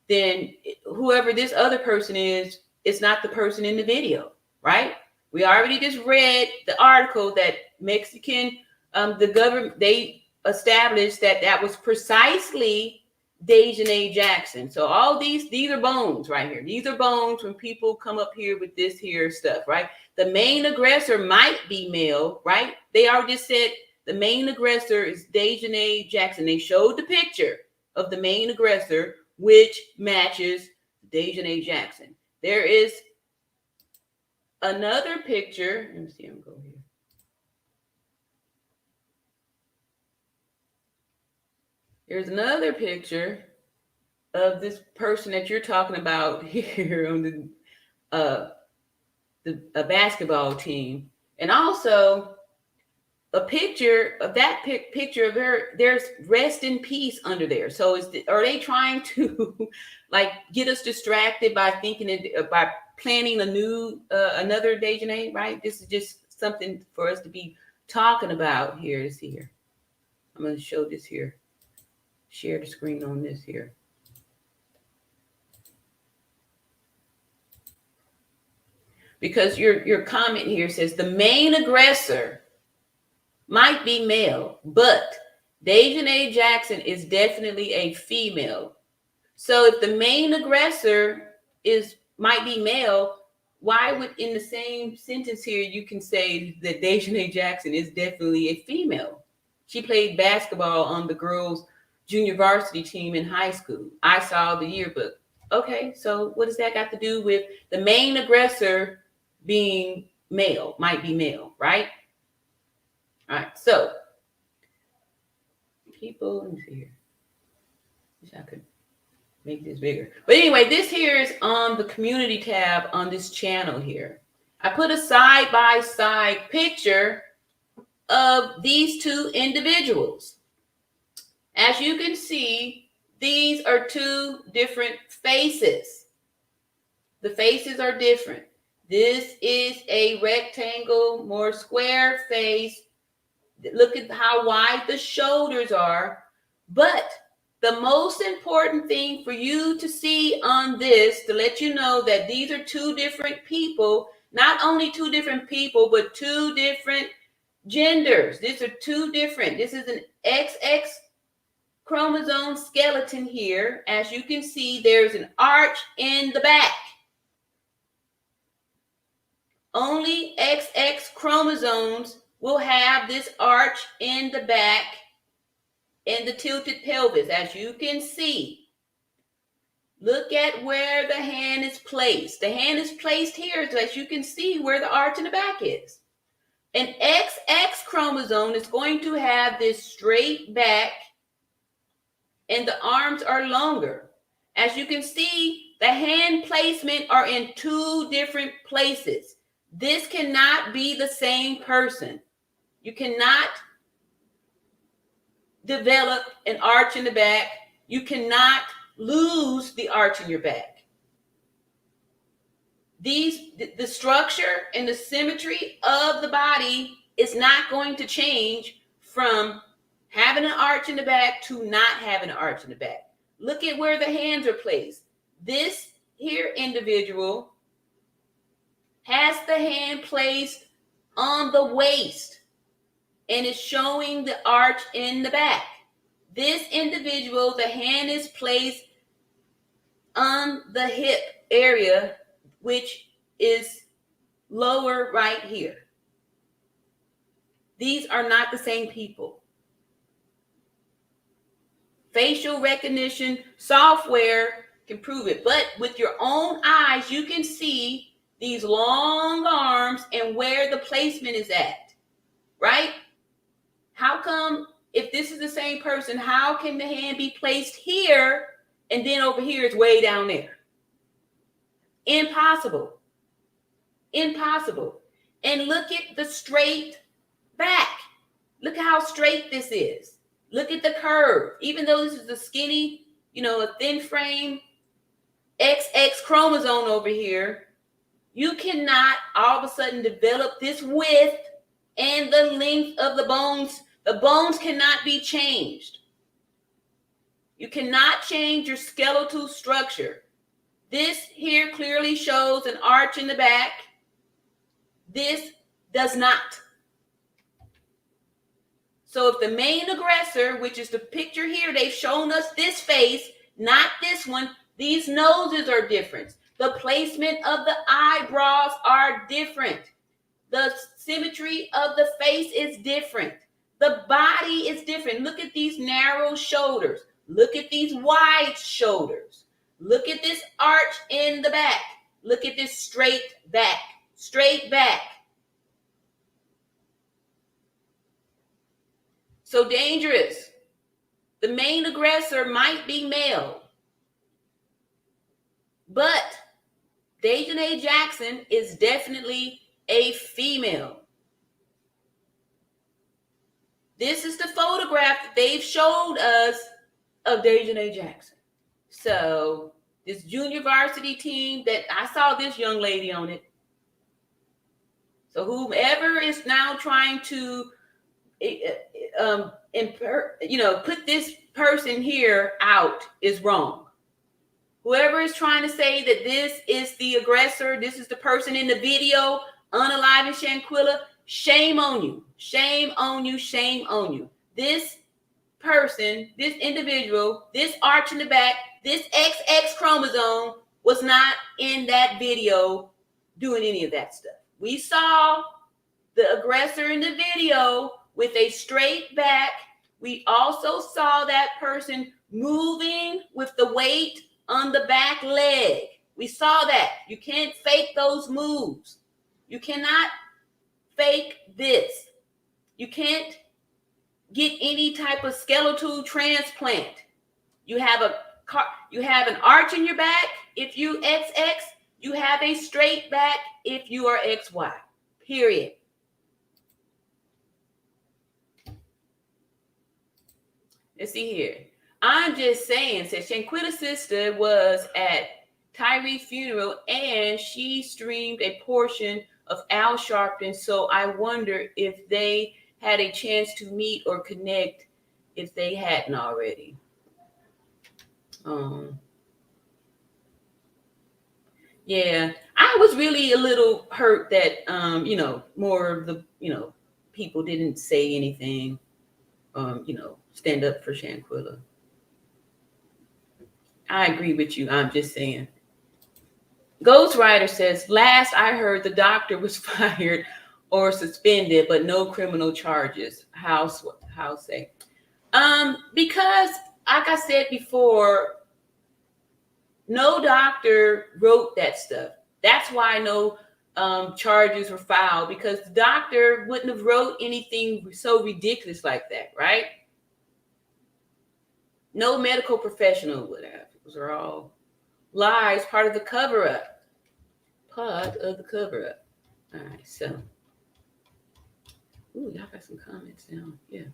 then whoever this other person is, it's not the person in the video, right? We already just read the article that Mexican, the government, they established that was precisely Daejhanae Jackson. So all these are bones right here. These are bones when people come up here with this here stuff, right? The main aggressor might be male, right? They already just said the main aggressor is Daejhanae Jackson. They showed the picture of the main aggressor, which matches Daejhanae Jackson. There is another picture. Let me see. I'm going here. There's another picture of this person that you're talking about here on the basketball team, and also a picture of that picture of her. There's rest in peace under there. So are they trying to like get us distracted by thinking by planning a new another Daejhanae, right? This is just something for us to be talking about here. Is here. I'm going to show this here. Share the screen on this here. Because your comment here says the main aggressor might be male, but Daejhanae Jackson is definitely a female. So if the main aggressor might be male, why would in the same sentence here you can say that Daejhanae Jackson is definitely a female? She played basketball on the girls' junior varsity team in high school. I saw the yearbook. Okay, so what does that got to do with the main aggressor being male, might be male, right? All right, so people, let me see here. Wish I could make this bigger. But anyway, this here is on the community tab on this channel here. I put a side-by-side picture of these two individuals. As you can see, these are two different faces. The faces are different. This is a rectangle, more square face. Look at how wide the shoulders are. But the most important thing for you to see on this, to let you know that these are two different people, not only two different people, but two different genders. These are two different. This is an XX chromosome skeleton here. As you can see, there's an arch in the back. Only XX chromosomes will have this arch in the back and the tilted pelvis. As you can see, look at where the hand is placed. The hand is placed here, so as you can see where the arch in the back is. An XX chromosome is going to have this straight back and the arms are longer. As you can see, the hand placement are in two different places. This cannot be the same person. You cannot develop an arch in the back. You cannot lose the arch in your back. The structure and the symmetry of the body is not going to change from having an arch in the back to not having an arch in the back. Look at where the hands are placed. This here individual has the hand placed on the waist and is showing the arch in the back. This individual, the hand is placed on the hip area, which is lower right here. These are not the same people. Facial recognition software can prove it, but with your own eyes, you can see these long arms and where the placement is at, right? How come, if this is the same person, how can the hand be placed here and then over here it's way down there? Impossible. Impossible. And look at the straight back. Look how straight this is. Look at the curve. Even though this is a skinny, a thin frame XX chromosome over here, you cannot all of a sudden develop this width and the length of the bones. The bones cannot be changed. You cannot change your skeletal structure. This here clearly shows an arch in the back. This does not. So if the main aggressor, which is the picture here, they've shown us this face, not this one. These noses are different. The placement of the eyebrows are different. The symmetry of the face is different. The body is different. Look at these narrow shoulders. Look at these wide shoulders. Look at this arch in the back. Look at this straight back. Straight back. So dangerous. The main aggressor might be male, but Daejhanae Jackson is definitely a female. This is the photograph that they've showed us of Daejhanae Jackson. So this junior varsity team, that I saw this young lady on it. So whomever is now trying to put this person here out is wrong. Whoever is trying to say that this is the aggressor, this is the person in the video, unaliving Shanquella, shame on you. Shame on you. Shame on you. This person, this individual, this arch in the back, this XX chromosome was not in that video doing any of that stuff. We saw the aggressor in the video with a straight back. We also saw that person moving with the weight on the back leg. We saw that. You can't fake those moves. You cannot fake this. You can't get any type of skeletal transplant. You have a you have an arch in your back if you XX. You have a straight back if you are XY. Period. Let's see here. I'm just saying, said Shanquella's sister was at Tyree's funeral and she streamed a portion of Al Sharpton. So I wonder if they had a chance to meet or connect if they hadn't already. Yeah, I was really a little hurt that more of the people didn't say anything. Stand up for Shanquella. I agree with you. I'm just saying. Ghostwriter says, last I heard the doctor was fired or suspended, but no criminal charges. How say? Because like I said before, no doctor wrote that stuff. That's why no charges were filed, because the doctor wouldn't have wrote anything so ridiculous like that, right? No medical professional would have. Those are all lies, part of the cover-up. Part of the cover-up. All right, so. Ooh, y'all got some comments now. Yeah.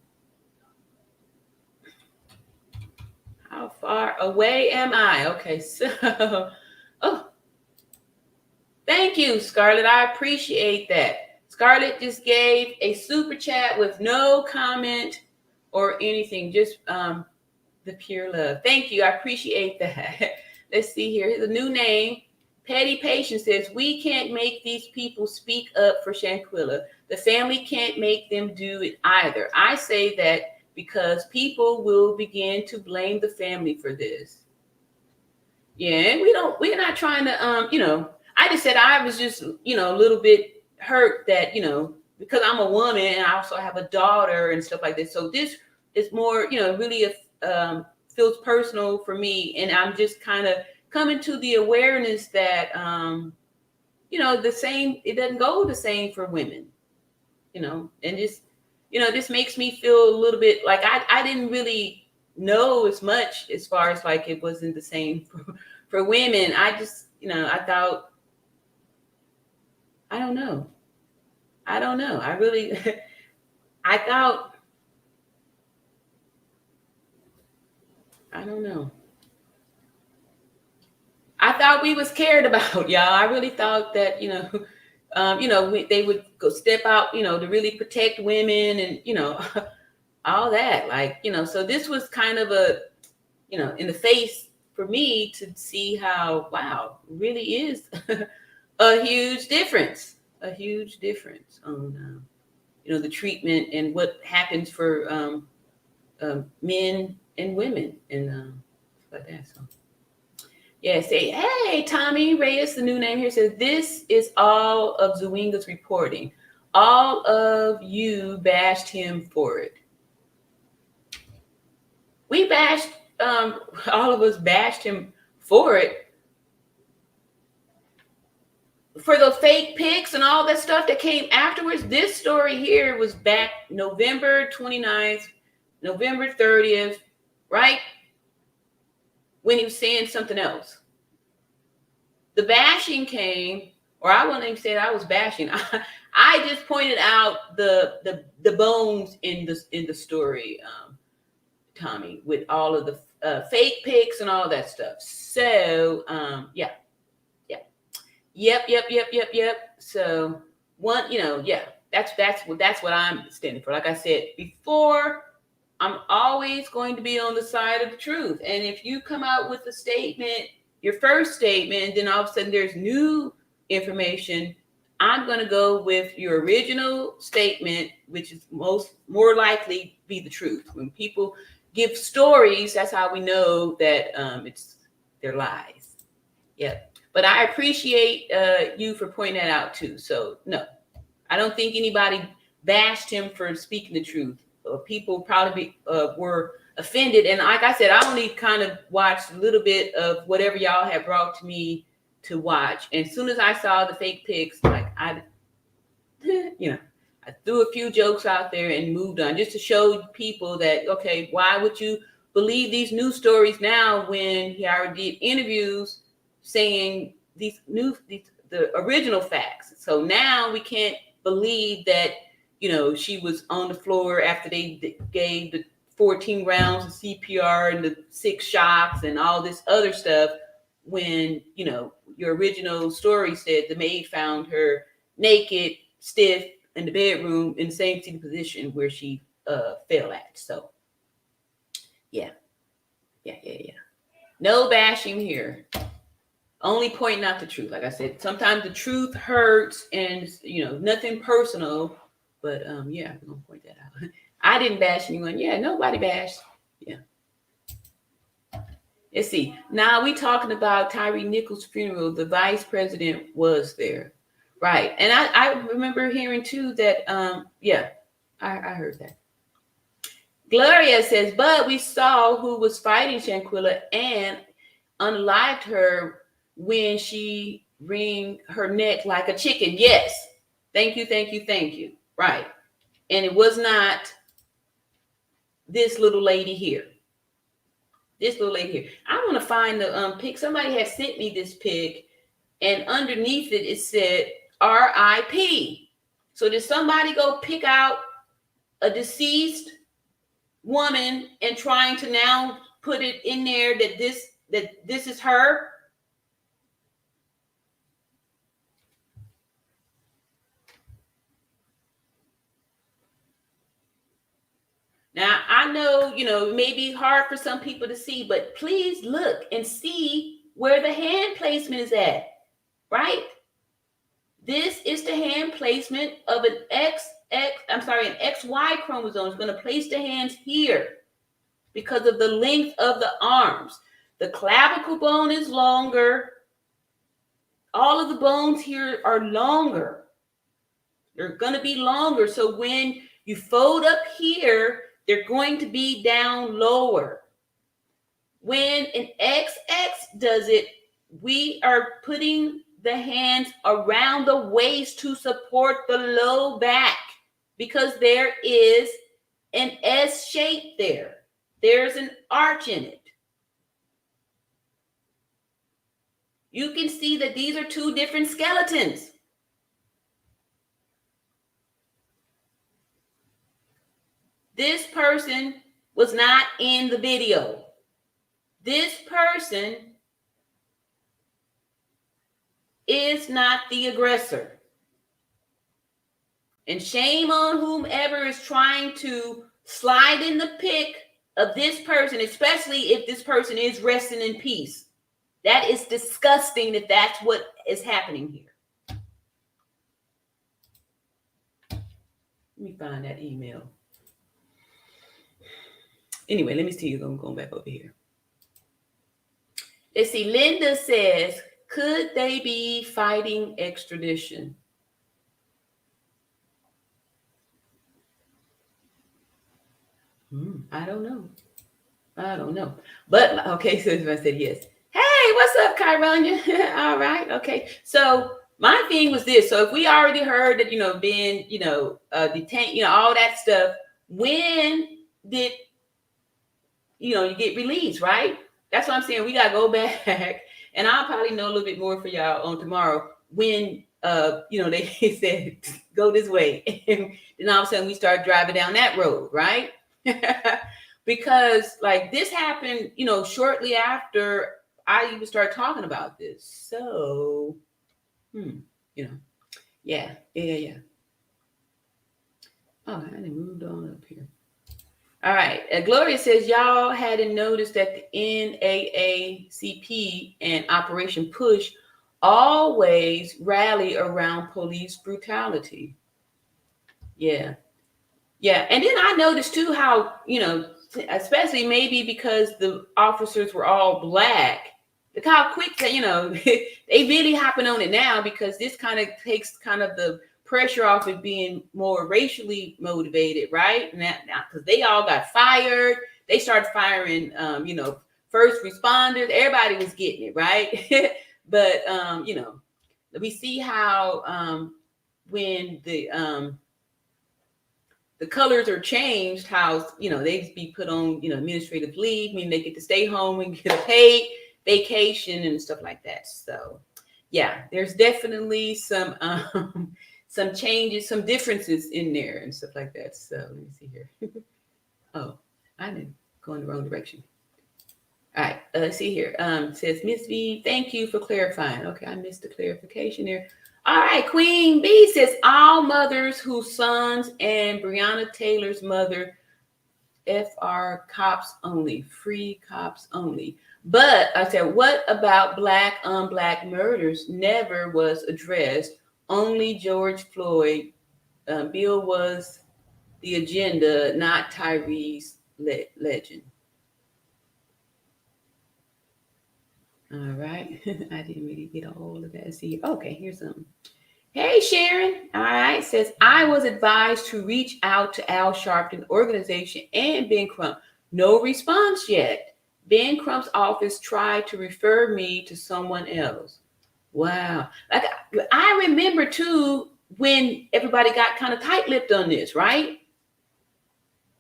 How far away am I? Okay, so. Oh. Thank you, Scarlett. I appreciate that. Scarlett just gave a super chat with no comment or anything, just the pure love. Thank you. I appreciate that. Let's see here. Here's a new name. Petty Patience says, we can't make these people speak up for Shanquella. The family can't make them do it either. I say that because people will begin to blame the family for this. Yeah, we're not trying to, I just said I was just, a little bit hurt that, because I'm a woman and I also have a daughter and stuff like this. So this is more, really feels personal for me. And I'm just kind of coming to the awareness that, the same, it doesn't go the same for women, and just, this makes me feel a little bit like I didn't really know as much as far as like it wasn't the same for women. I just, I thought, I don't know. I really, I thought, I don't know. I thought we was cared about, y'all. I really thought that, they would go step out, to really protect women and, all that. Like, so this was kind of a, in the face for me to see how, wow, really is a huge difference on, the treatment and what happens for men and women and like that. So. Yeah, say, hey, Tommy Reyes, the new name here, says, this is all of Zwinga's reporting. All of you bashed him for it. We bashed, all of us bashed him for it. For the fake pics and all that stuff that came afterwards. This story here was back November 29th, November 30th, right? When he was saying something else. The bashing came, or I wouldn't even say I was bashing. I just pointed out the bones in the story, Tommy, with all of the fake pics and all that stuff. So yeah. Yep. So one, that's what I'm standing for. Like I said before, I'm always going to be on the side of the truth. And if you come out with a statement, your first statement, and then all of a sudden there's new information, I'm going to go with your original statement, which is more likely be the truth. When people give stories, that's how we know that they're lies. Yep. But I appreciate you for pointing that out too. So no, I don't think anybody bashed him for speaking the truth. People probably were offended. And like I said, I only kind of watched a little bit of whatever y'all had brought to me to watch. And as soon as I saw the fake pics, like I threw a few jokes out there and moved on just to show people that, okay, why would you believe these news stories now when he already did interviews saying the original facts. So now we can't believe that, she was on the floor after they gave the 14 rounds of CPR and the 6 shocks and all this other stuff when, your original story said the maid found her naked, stiff in the bedroom in the same sitting position where she fell at. So, yeah. No bashing here. Only pointing out the truth. Like I said, sometimes the truth hurts and, nothing personal. But, yeah, I'm going to point that out. I didn't bash anyone. Yeah, nobody bashed. Yeah. Let's see. Now we talking about Tyree Nichols' funeral. The vice president was there. Right. And I remember hearing, too, that, I heard that. Gloria says, but we saw who was fighting Shanquella and unlived her when she wring her neck like a chicken. Yes. Thank you. Right. And it was not this little lady here. I want to find the pic. Somebody had sent me this pic, and underneath it, it said R.I.P. So did somebody go pick out a deceased woman and trying to now put it in there that this is her? Now, I know, it may be hard for some people to see, but please look and see where the hand placement is at, right? This is the hand placement of an XY chromosome. It's going to place the hands here because of the length of the arms. The clavicle bone is longer. All of the bones here are longer. They're going to be longer. So when you fold up here, they're going to be down lower. When an XX does it, we are putting the hands around the waist to support the low back because there is an S shape there. There's an arch in it. You can see that these are two different skeletons. This person was not in the video. This person is not the aggressor. And shame on whomever is trying to slide in the pic of this person, especially if this person is resting in peace. That is disgusting if that's what is happening here. Let me find that email. Anyway, let me see. I'm going back over here. Let's see. Linda says, could they be fighting extradition? I don't know. But, okay, so I said yes. Hey, what's up, Kyronia? All right, okay. So my thing was this. So if we already heard that, being, detained, all that stuff, when did, you get released, right? That's what I'm saying. We got to go back. And I'll probably know a little bit more for y'all on tomorrow when, they said, go this way. And then all of a sudden we start driving down that road, right? Because like this happened, shortly after I even started talking about this. So, yeah. Oh, I hadn't moved on up here. All right. Gloria says, y'all hadn't noticed that the NAACP and Operation Push always rally around police brutality. Yeah. And then I noticed too how, especially maybe because the officers were all black, look how quick that, they really hopping on it now because this kind of takes kind of the pressure off it being more racially motivated, right? And that now because they all got fired, they started firing, first responders. Everybody was getting it, right? But we see how when the the colors are changed, how, they be put on, administrative leave, meaning they get to stay home and get a paid vacation and stuff like that. So yeah, there's definitely some changes, some differences in there and stuff like that. So let me see here. Oh, I didn't go in the wrong direction. All right, let's see here. It says, Miss V, thank you for clarifying. Okay, I missed the clarification there. All right, Queen B says, all mothers whose sons and Breonna Taylor's mother FR cops only, free cops only. But I said, what about Black on Black murders? Never was addressed. Only George Floyd. Bill was the agenda, not Tyree's legend. All right. I didn't really get all of that. See, okay, here's some. Hey, Sharon. All right. Says, I was advised to reach out to Al Sharpton organization and Ben Crump. No response yet. Ben Crump's office tried to refer me to someone else. Wow. Like, I remember too, when everybody got kind of tight-lipped on this, right?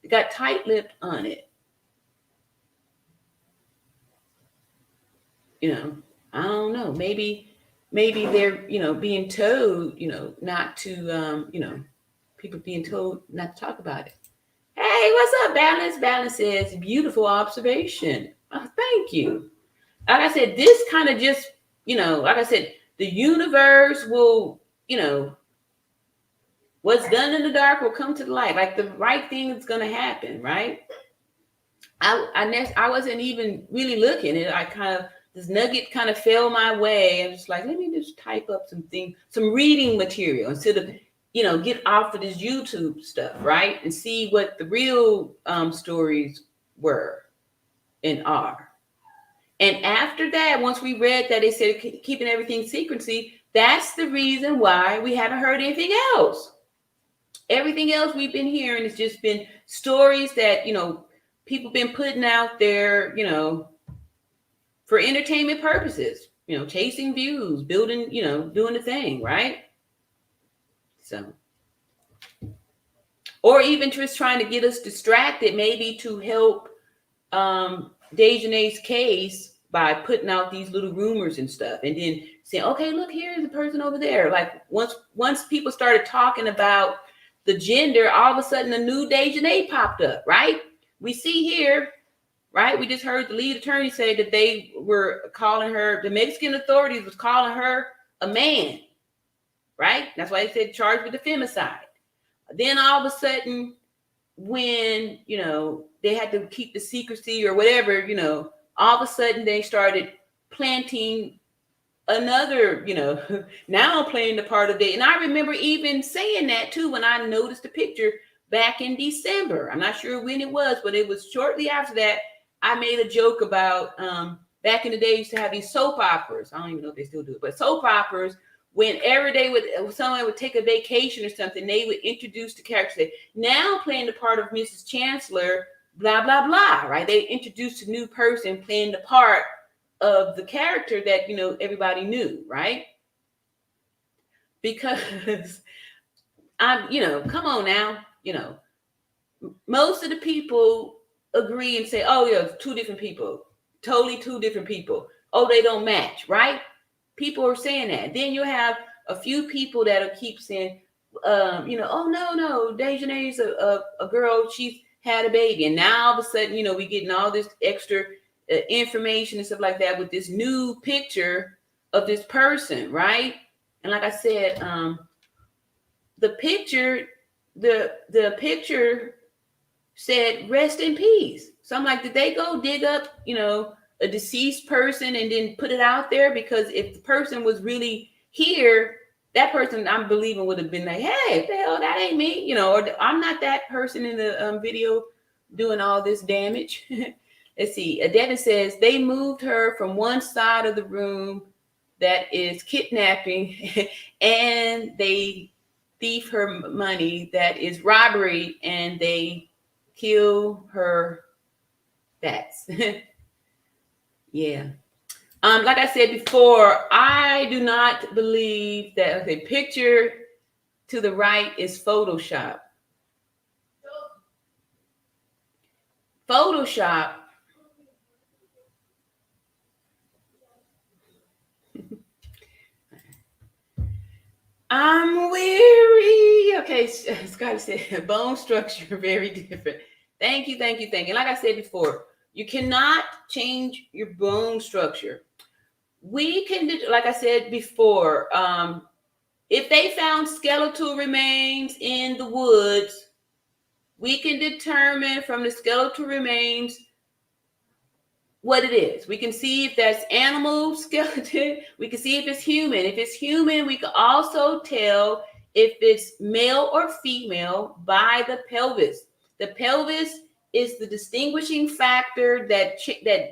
They got tight-lipped on it. I don't know. Maybe they're, being told, not to, people being told not to talk about it. Hey, what's up, Balance? Balance says, beautiful observation. Oh, thank you. Like I said, this kind of just, like I said, the universe will, what's done in the dark will come to the light. Like the right thing is going to happen, right? I wasn't even really looking. This nugget kind of fell my way. I'm just like, let me just type up some reading material instead of, get off of this YouTube stuff, right? And see what the real stories were and are. And after that, once we read that they said keeping everything secrecy, that's the reason why we haven't heard anything else. Everything else we've been hearing has just been stories that, people been putting out there, for entertainment purposes, chasing views, building, doing the thing, right? So, or even just trying to get us distracted, maybe to help Daejhanae's case by putting out these little rumors and stuff, and then saying, okay, look, here's the person over there. Like once people started talking about the gender, all of a sudden a new Daejhanae popped up, right? We see here, right? We just heard the lead attorney say that they were calling her, the Mexican authorities was calling her a man, right? That's why they said charged with the femicide. Then all of a sudden, when, they had to keep the secrecy or whatever, all of a sudden they started planting another, now playing the part of it. And I remember even saying that too, when I noticed the picture back in December. I'm not sure when it was, but it was shortly after that. I made a joke about back in the day, used to have these soap operas. I don't even know if they still do it, but soap operas, whenever someone would take a vacation or something, they would introduce the character, say, now playing the part of Mrs. Chancellor, blah, blah, blah, right? They introduced a new person playing the part of the character that, everybody knew, right? Because come on now, most of the people agree and say, oh yeah, two different people, totally two different people. Oh, they don't match, right? People are saying that. Then you have a few people that'll keep saying, oh no, Daejhanae's a girl, she's had a baby. And now all of a sudden, we getting all this extra information and stuff like that with this new picture of this person, right? And like I said, the picture said rest in peace. So I'm like, did they go dig up, a deceased person and then put it out there? Because if the person was really here, that person I'm believing would have been like, hey, what the hell, that ain't me, or I'm not that person in the video doing all this damage. Let's see. Devin says they moved her from one side of the room that is kidnapping and they thief her money that is robbery and they kill her. That's yeah. Like I said before, I do not believe that the picture to the right is Photoshop. Photoshop. I'm weary. Okay, Scotty said bone structure very different. Thank you. Like I said before, you cannot change your bone structure. We can do, like I said before, if they found skeletal remains in the woods, we can determine from the skeletal remains what it is. We can see if that's animal skeleton. We can see if it's human. If it's human, we can also tell if it's male or female by the pelvis. The pelvis is the distinguishing factor that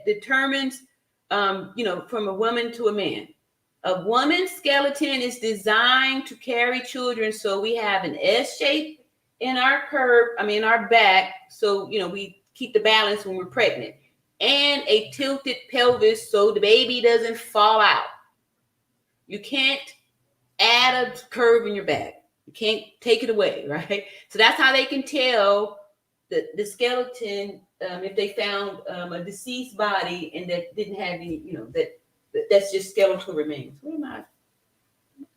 determines, from a woman to a man. A woman's skeleton is designed to carry children, so we have an S shape in our our back, so we keep the balance when we're pregnant, and a tilted pelvis so the baby doesn't fall out. You can't add a curve in your back. You can't take it away, right? So that's how they can tell the skeleton if they found a deceased body and that didn't have any, that's just skeletal remains. Where am I?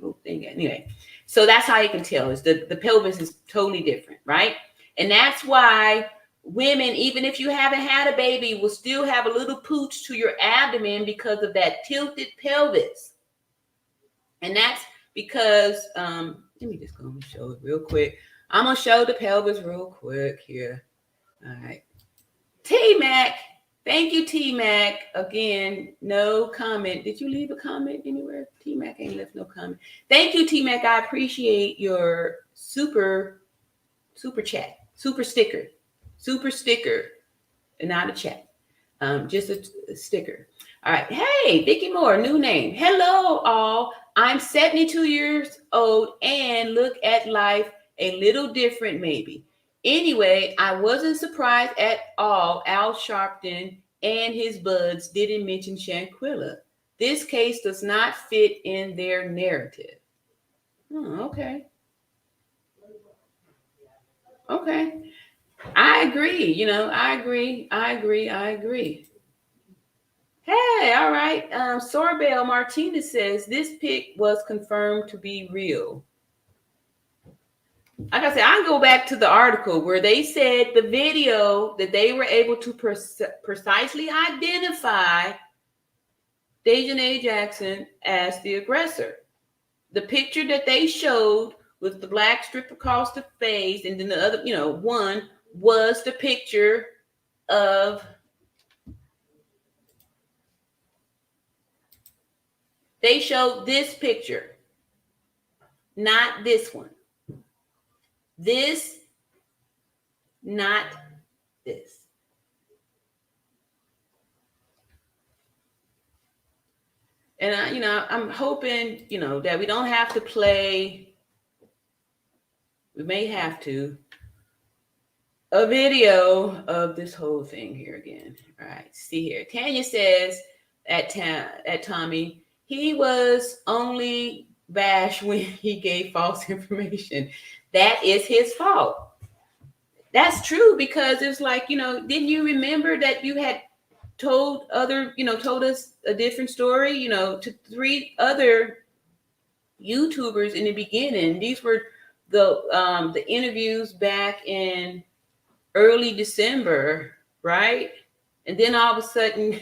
Oh, anyway, so that's how you can tell. Is the pelvis is totally different, right? And that's why women, even if you haven't had a baby, will still have a little pooch to your abdomen because of that tilted pelvis. And that's because, let me just go and show it real quick. I'm going to show the pelvis real quick here. All right. T-Mac. Thank you, T-Mac. Again, no comment. Did you leave a comment anywhere? T-Mac ain't left no comment. Thank you, T-Mac. I appreciate your super chat, super sticker, and not a chat. Just a sticker. All right. Hey, Vicky Moore, new name. Hello, all. I'm 72 years old and look at life a little different, maybe. Anyway, I wasn't surprised at all Al Sharpton and his buds didn't mention Shanquella. This case does not fit in their narrative. Okay. Okay. I agree. I agree. Hey, all right. Sorbel Martinez says this pic was confirmed to be real. Like I said, I can go back to the article where they said the video that they were able to precisely identify Daejhanae Jackson as the aggressor. The picture that they showed with the black strip across the face, and then the other, one was the picture of they showed this picture, not this one. This, not this. And I'm hoping, that we don't have to play. We may have to a video of this whole thing here again. All right, see here. Tanya says at Tommy, he was only bashed when he gave false information. That is his fault. That's true, because it's like, didn't you remember that you had told us a different story, to 3 other YouTubers in the beginning? These were the interviews back in early December, right? And then all of a sudden,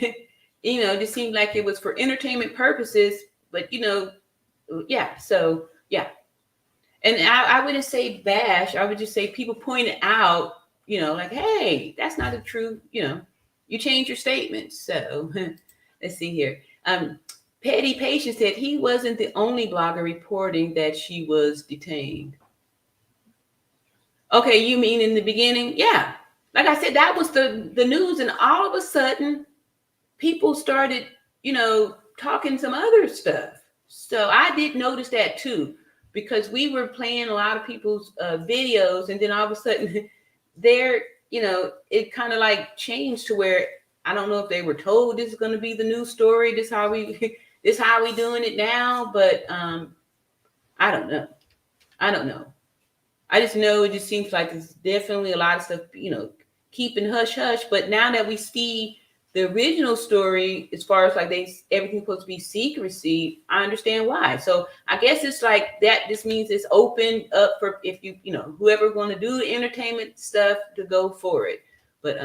it just seemed like it was for entertainment purposes, but yeah. So yeah. And I wouldn't say bash. I would just say people pointed out, like, hey, that's not the truth. You change your statements. So let's see here. Petty Patience said he wasn't the only blogger reporting that she was detained. Okay, you mean in the beginning? Yeah. Like I said, that was the news. And all of a sudden, people started, talking some other stuff. So I did notice that too, because we were playing a lot of people's videos, and then all of a sudden it kind of like changed to where I don't know if they were told this is going to be the new story. This how we doing it now. But I don't know. I just know it just seems like it's definitely a lot of stuff, keeping hush hush. But now that we see the original story, as far as like everything's supposed to be secrecy, I understand why. So I guess it's like that. This means it's open up for if whoever want to do the entertainment stuff to go for it. But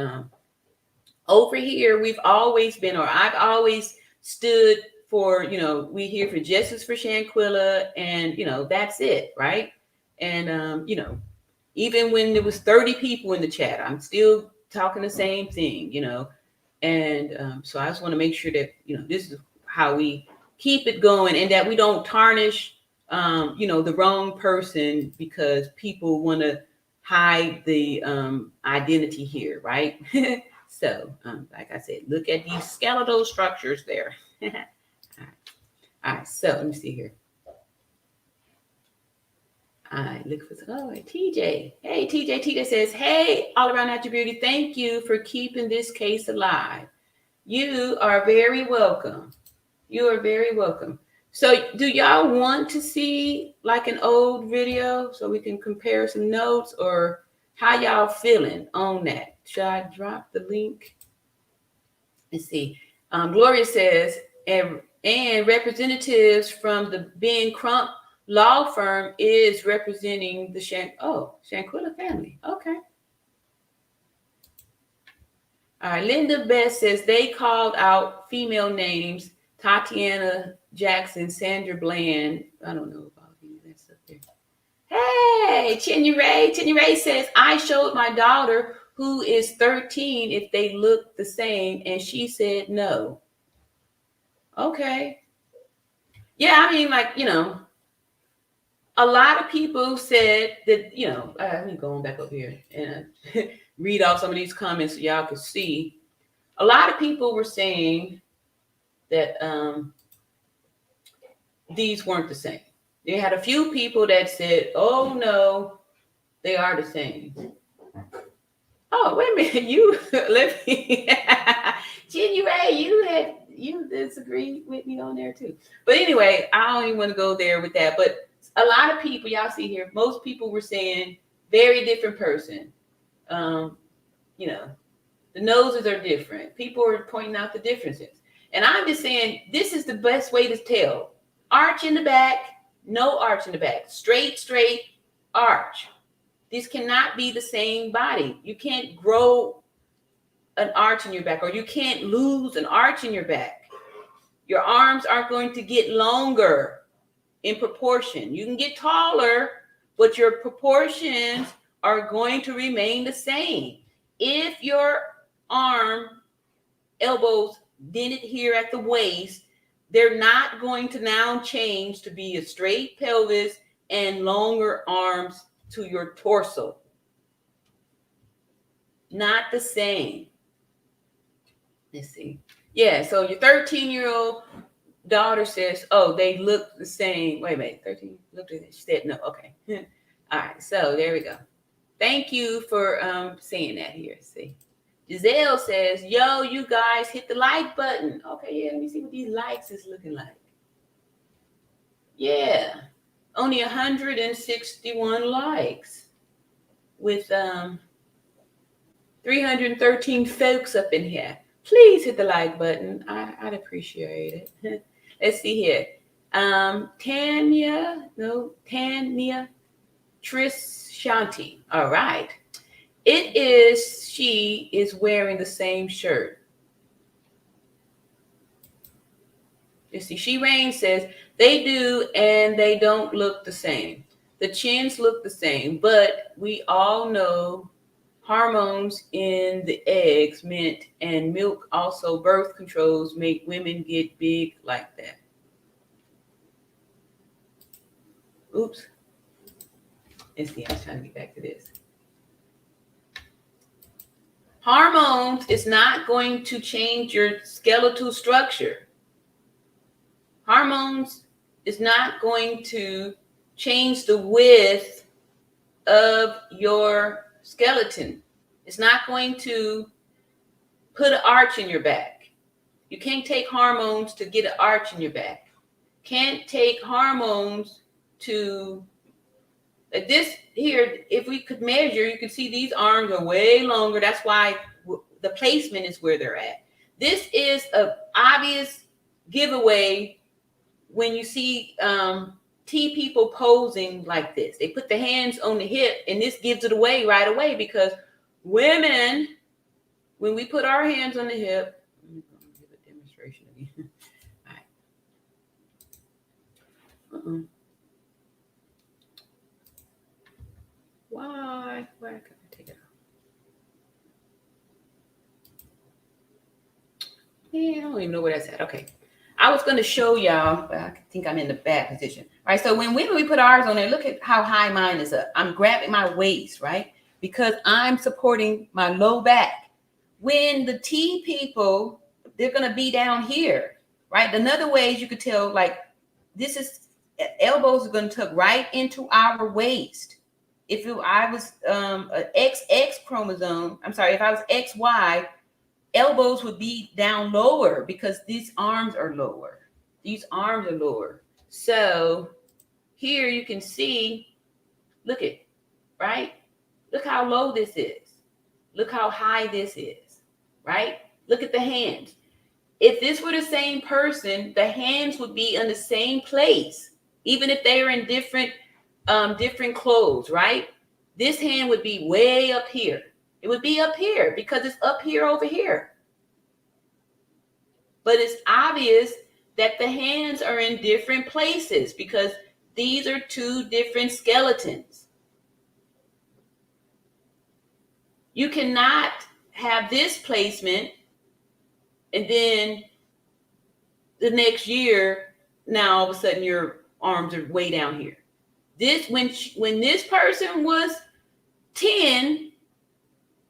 over here, we've always been, or I've always stood for, we here for justice for Shanquella, and that's it, right? And even when there was 30 people in the chat, I'm still talking the same thing, And so I just want to make sure that this is how we keep it going, and that we don't tarnish the wrong person because people want to hide the identity here, right? So like I said, look at these skeletal structures there. All right, so let me see here. I look for TJ. Hey, TJ says, hey, all around Natural Beauty, thank you for keeping this case alive. You are very welcome. You are very welcome. So do y'all want to see like an old video so we can compare some notes, or how y'all feeling on that? Should I drop the link? Let's see. Gloria says, and representatives from the Ben Crump law firm is representing the Shanquella family. Okay. All right. Linda Best says they called out female names: Tatiana Jackson, Sandra Bland. I don't know about any of that stuff there. Hey, Chinya Ray says, I showed my daughter, who is 13, if they look the same, and she said no. Okay. Yeah, I mean, like, a lot of people said that, let me go on back up here and read off some of these comments so y'all can see. A lot of people were saying that these weren't the same. They had a few people that said, oh, no, they are the same. Oh, wait a minute. Let me, January, you disagreed with me on there too. But anyway, I don't even want to go there with that. But a lot of people, y'all see here, most people were saying very different person. The noses are different. People are pointing out the differences. And I'm just saying, this is the best way to tell. Arch in the back, no arch in the back. Straight, arch. This cannot be the same body. You can't grow an arch in your back, or you can't lose an arch in your back. Your arms aren't going to get longer in proportion. You can get taller, but your proportions are going to remain the same. If your elbows dented here at the waist, they're not going to now change to be a straight pelvis and longer arms to your torso. Not the same. Let's see. Yeah, so your 13-year-old daughter says, oh, they look the same. Wait a minute, 13 looked at it. She said no. Okay. All right, so there we go. Thank you for saying that here. See. Giselle says, yo, you guys hit the like button. Okay, yeah, let me see what these likes is looking like. Yeah. Only 161 likes with 313 folks up in here. Please hit the like button. I'd appreciate it. Let's see here. Tanya Trishanti. All right. She is wearing the same shirt. You see, She Rain says, they do, and they don't look the same. The chins look the same, but we all know hormones in the eggs, mint, and milk, also birth controls, make women get big like that. Oops. Let's see, I was trying to get back to this. Hormones is not going to change your skeletal structure. Hormones is not going to change the width of your skeleton. It's not going to put an arch in your back. You can't take hormones to get an arch in your back. Can't take hormones to Like this here, if we could measure, you can see these arms are way longer. That's why the placement is where they're at. This is an obvious giveaway when you see T people posing like this. They put the hands on the hip, and this gives it away right away, because women, when we put our hands on the hip, let me give a demonstration again. All right. Why can I take it out? Yeah, I don't even know where that's at. Okay. I was going to show y'all, but I think I'm in the bad position. All right. So when we put ours on there, look at how high mine is up. I'm grabbing my waist, right? Because I'm supporting my low back. When the T people, they're going to be down here, right? Another way is you could tell, like, this is, elbows are going to tuck right into our waist. If I was an XX chromosome, I'm sorry, if I was XY, elbows would be down lower because these arms are lower. These arms are lower. So here you can see, look at, right? Look how low this is. Look how high this is, right? Look at the hands. If this were the same person, the hands would be in the same place, even if they were in different clothes, right? This hand would be way up here. It would be up here because it's up here over here. But it's obvious that the hands are in different places because these are two different skeletons. You cannot have this placement and then the next year, now all of a sudden your arms are way down here. This when this person was 10,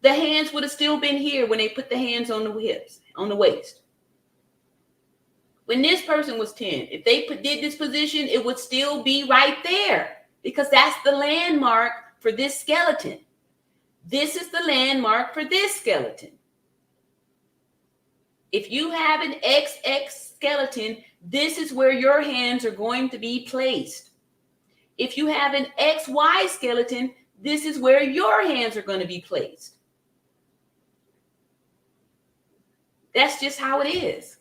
the hands would have still been here when they put the hands on the hips, on the waist. When this person was 10, if they did this position, it would still be right there because that's the landmark for this skeleton. This is the landmark for this skeleton. If you have an XX skeleton, this is where your hands are going to be placed. If you have an XY skeleton, this is where your hands are going to be placed. That's just how it is.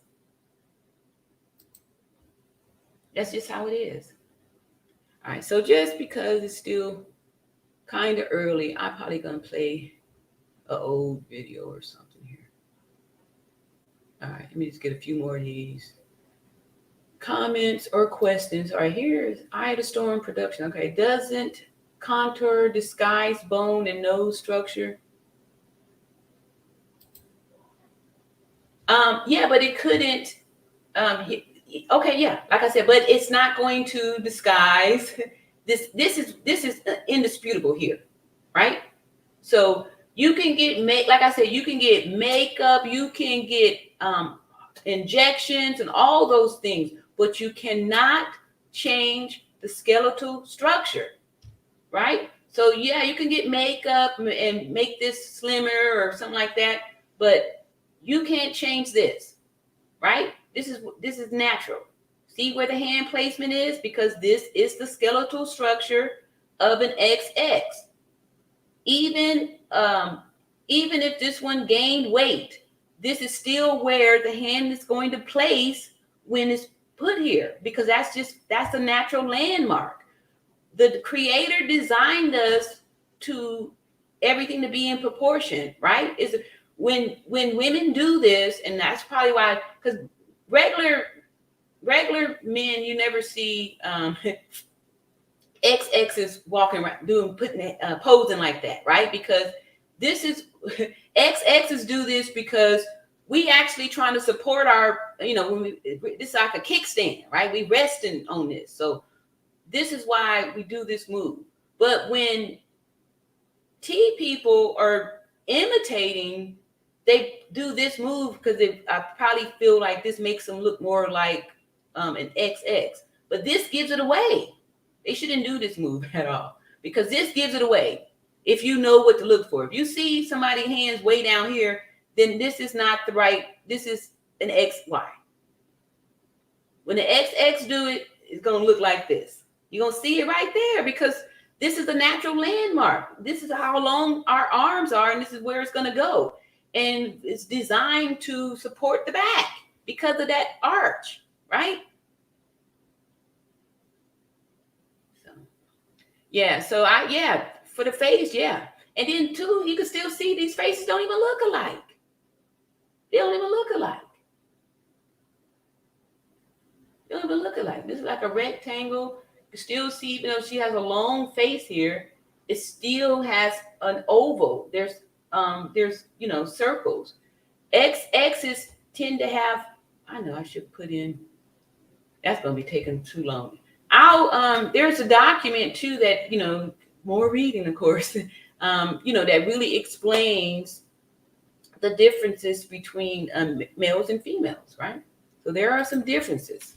That's just how it is. All right, so just because it's still kind of early, I'm probably going to play an old video or something here. All right, let me just get a few more of these comments or questions. All right, here's Eye of the Storm production. Okay, doesn't contour disguise bone and nose structure? Yeah, but it couldn't. Okay, yeah, like I said, but it's not going to disguise. This is indisputable here, right? So you can get like I said, you can get makeup, you can get injections and all those things, but you cannot change the skeletal structure, right? So yeah, you can get makeup and make this slimmer or something like that, but you can't change this, right? This is natural. See where the hand placement is? Because this is the skeletal structure of an XX. Even if this one gained weight, this is still where the hand is going to place when it's put here, because that's a natural landmark. The creator designed us to everything to be in proportion, right? Is when women do this, and that's probably why, because regular men, you never see XXs walking around posing like that, right? Because this is XXs do this because we actually trying to support our, this is like a kickstand, right? We resting on this. So this is why we do this move. But when T people are imitating, they do this move because I probably feel like this makes them look more like an XX. But this gives it away. They shouldn't do this move at all because this gives it away. If you know what to look for. If you see somebody's hands way down here, then this is not the right, this is an XY. When the XX do it, it's going to look like this. You're going to see it right there because This is the natural landmark. This is how long our arms are, and this is where it's going to go. And it's designed to support the back because of that arch, right? So, yeah. So for the face, yeah. And then too, you can still see these faces don't even look alike. They don't even look alike. They don't even look alike. This is like a rectangle. You still see, even though she has a long face here, it still has an oval. There's circles. X's tend to have, I know I should put in, that's gonna be taking too long. There's a document too that, more reading, of course, that really explains the differences between males and females, right? So there are some differences.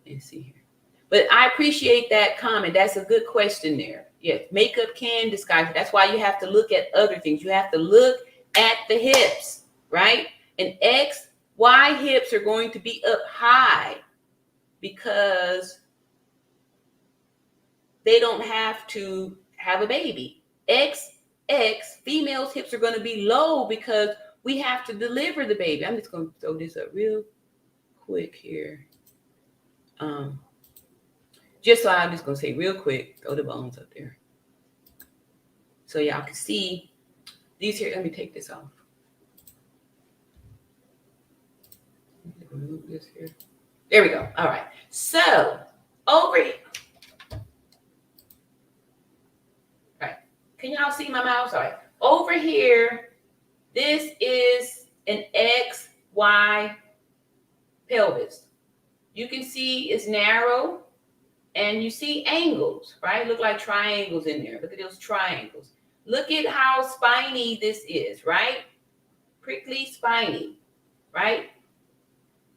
Let's see here. But I appreciate that comment. That's a good question there. Yes, makeup can disguise it. That's why you have to look at other things. You have to look at the hips, right? And Y hips are going to be up high because they don't have to have a baby. Females' hips are going to be low because we have to deliver the baby. I'm just going to throw this up real quick here. I'm just going to say real quick, throw the bones up there. So y'all can see these here. Let me take this off. Remove this here. There we go. All right. So over here. All right. Can y'all see my mouse? All right. Over here, this is an XY pelvis. You can see it's narrow and you see angles, right? Look like triangles in there. Look at those triangles. Look at how spiny this is, right? Prickly, spiny, right?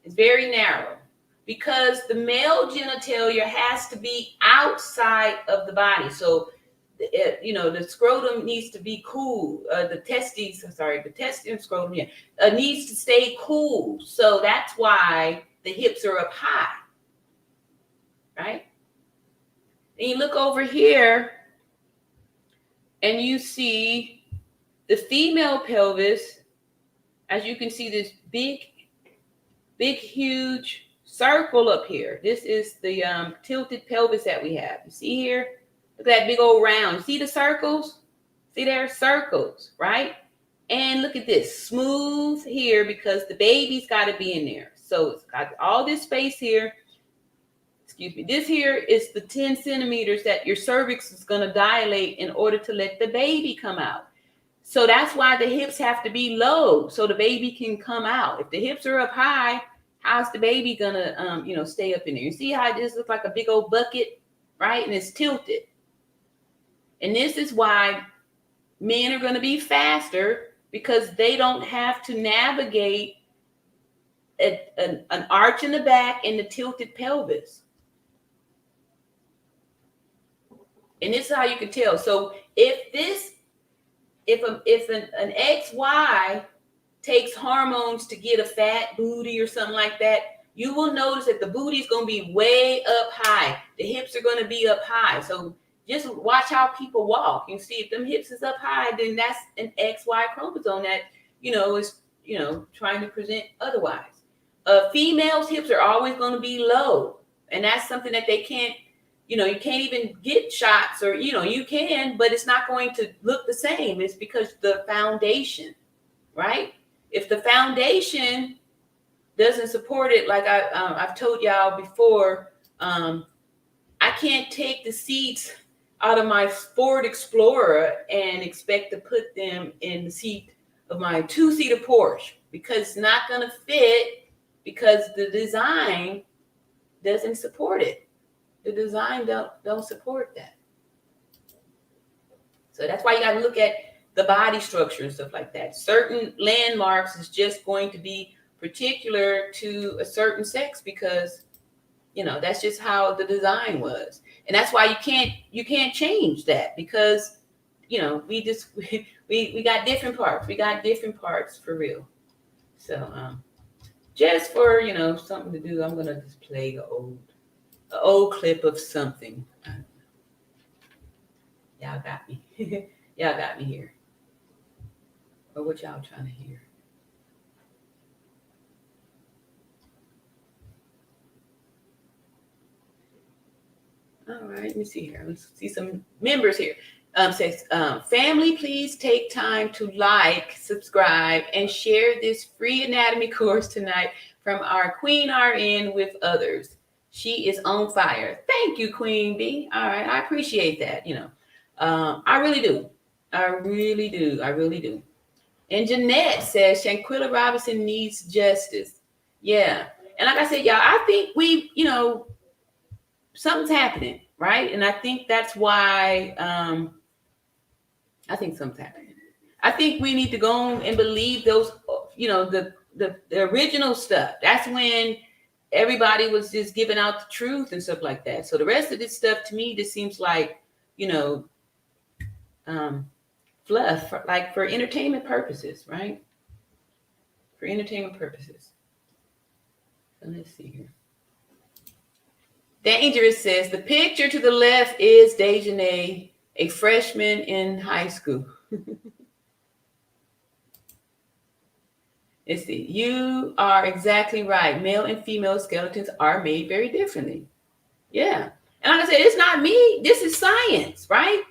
It's very narrow because the male genitalia has to be outside of the body. So, the scrotum needs to be cool. The testes and scrotum, needs to stay cool. So that's why the hips are up high, right? And you look over here and you see the female pelvis. As you can see, this big, huge circle up here. This is the tilted pelvis that we have. You see here? Look at that big old round. You see the circles? See there? Circles, right? And look at this. Smooth here because the baby's got to be in there. So it's got all this space here. Excuse me. This here is the 10 centimeters that your cervix is going to dilate in order to let the baby come out. So that's why the hips have to be low so the baby can come out. If the hips are up high, how's the baby going to, stay up in there? You see how this looks like a big old bucket, right? And it's tilted. And this is why men are going to be faster because they don't have to navigate an arch in the back and the tilted pelvis. And this is how you can tell. So if an XY takes hormones to get a fat booty or something like that, you will notice that the booty is going to be way up high. The hips are going to be up high. So just watch how people walk. You see, if them hips is up high, then that's an XY chromosome that, is, trying to present otherwise. Females' hips are always going to be low. And that's something that they can't, you can't even get shots or, you can, but it's not going to look the same. It's because the foundation, right? If the foundation doesn't support it, like I've told y'all before, I can't take the seats out of my Ford Explorer and expect to put them in the seat of my 2-seater Porsche because it's not going to fit because the design doesn't support it. The design don't support that. So that's why you got to look at the body structure and stuff like that. Certain landmarks is just going to be particular to a certain sex because, that's just how the design was. And that's why you can't change that because, we got different parts. We got different parts for real. So just for, something to do, I'm going to just play the old old clip of something. Y'all got me. Y'all got me here. Or what y'all trying to hear? All right, let me see here. Let's see some members here. Says, family, please take time to like, subscribe, and share this free anatomy course tonight from our Queen RN with others. She is on fire. Thank you, Queen B. All right, I appreciate that. I really do. I really do. I really do. And Jeanette says Shanquella Robinson needs justice. Yeah. And like I said, y'all, I think something's happening, right? And I think that's why I think something's happening. I think we need to go on and believe those, the original stuff. That's when everybody was just giving out the truth and stuff like that. So the rest of this stuff to me just seems like, fluff, for entertainment purposes, right? For entertainment purposes. So let's see here. Dangerous says the picture to the left is Daejhanae, a freshman in high school. Let's see. You are exactly right. Male and female skeletons are made very differently. Yeah. And like I said, it's not me. This is science, right?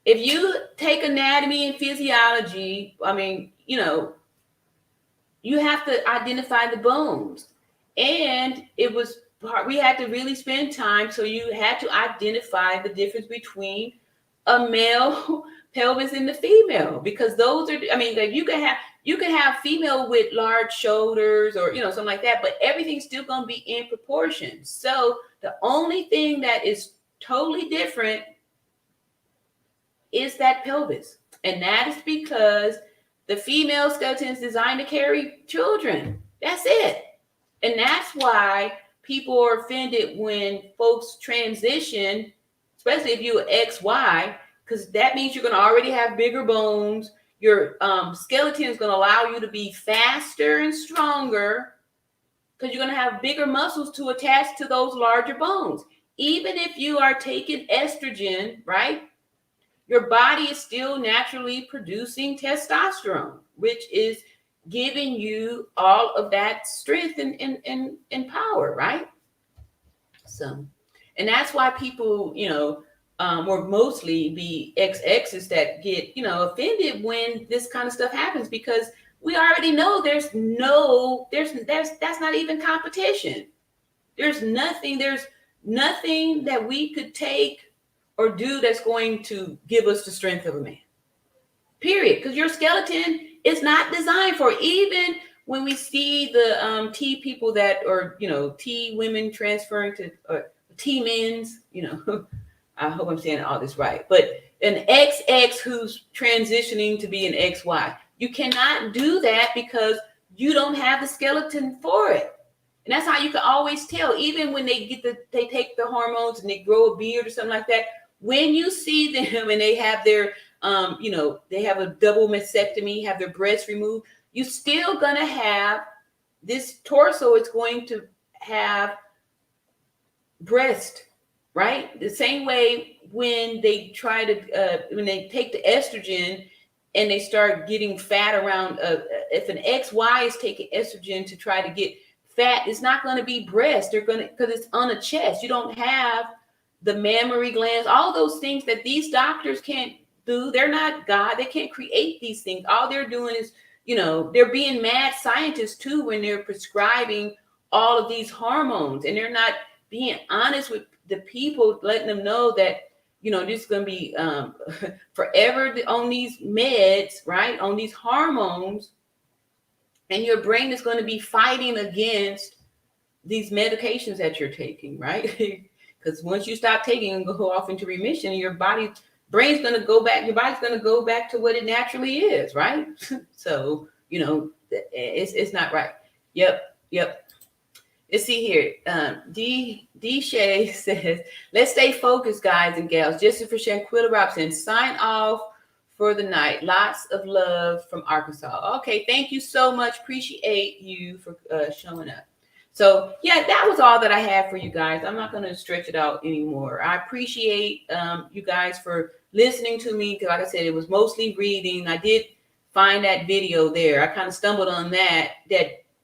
If you take anatomy and physiology, you have to identify the bones. And we had to really spend time. So you had to identify the difference between a male pelvis and the female, because those are, like you can have female with large shoulders or, something like that, but everything's still going to be in proportion. So the only thing that is totally different is that pelvis. And that is because the female skeleton is designed to carry children. That's it. And that's why people are offended when folks transition, especially if you're XY, because that means you're going to already have bigger bones. Your skeleton is going to allow you to be faster and stronger because you're going to have bigger muscles to attach to those larger bones. Even if you are taking estrogen, right? Your body is still naturally producing testosterone, which is giving you all of that strength and power, right? So, and that's why people, or mostly be XXs that get, offended when this kind of stuff happens, because we already know that's not even competition. There's nothing that we could take or do that's going to give us the strength of a man. Period. Because your skeleton is not designed for it. Even when we see the T people that are, T women transferring to T men's, I hope I'm saying all this right. But an XX who's transitioning to be an XY, you cannot do that because you don't have the skeleton for it. And that's how you can always tell, even when they take the hormones and they grow a beard or something like that. When you see them and they have their, they have a double mastectomy, have their breasts removed, you're still going to have this torso. It's going to have breast, right? The same way when they when they take the estrogen and they start getting fat around, if an XY is taking estrogen to try to get fat, it's not going to be breast. Because it's on a chest. You don't have the mammary glands, all those things that these doctors can't do. They're not God. They can't create these things. All they're doing is, they're being mad scientists too when they're prescribing all of these hormones, and they're not being honest with the people, letting them know that, this is going to be forever on these meds, right? On these hormones, and your brain is going to be fighting against these medications that you're taking, right? Because once you stop taking and go off into remission, your brain's going to go back. Your body's going to go back to what it naturally is, right? So, it's not right. Yep. Let's see here. D Shay says, let's stay focused, guys and gals. Justice for Shanquella Robinson. Sign off for the night. Lots of love from Arkansas. Okay, thank you so much. Appreciate you for showing up. So yeah, that was all that I have for you guys. I'm not going to stretch it out anymore. I appreciate you guys for listening to me, because like I said, it was mostly reading. I did find that video there. I kind of stumbled on that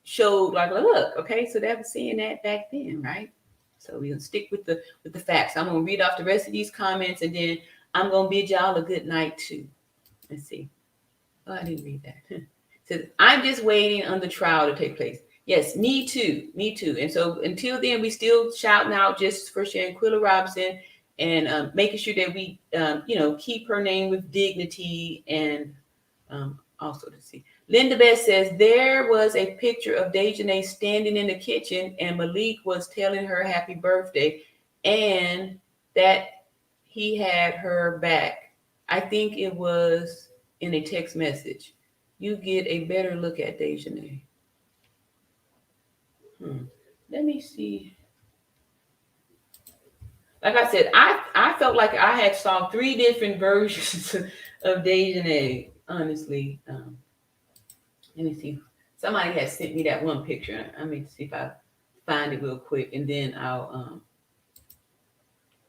showed like, look, okay, so they were seeing that back then, right? So we're gonna stick with the facts. I'm gonna read off the rest of these comments, and then I'm gonna bid y'all a good night too. Let's see. Oh, I didn't read that. Says, I'm just waiting on the trial to take place. Yes, me too. Me too. And so until then, we still shouting out just for Shanquella Robinson and making sure that we, keep her name with dignity. And also to see. Linda Beth says, there was a picture of Daejhanae standing in the kitchen and Malik was telling her happy birthday and that he had her back. I think it was in a text message. You get a better look at Daejhanae. Let me see. Like I said, I felt like I had saw 3 different versions of Daejhanae, honestly. Let me see. Somebody has sent me that one picture. I mean, see if I find it real quick, and then I'll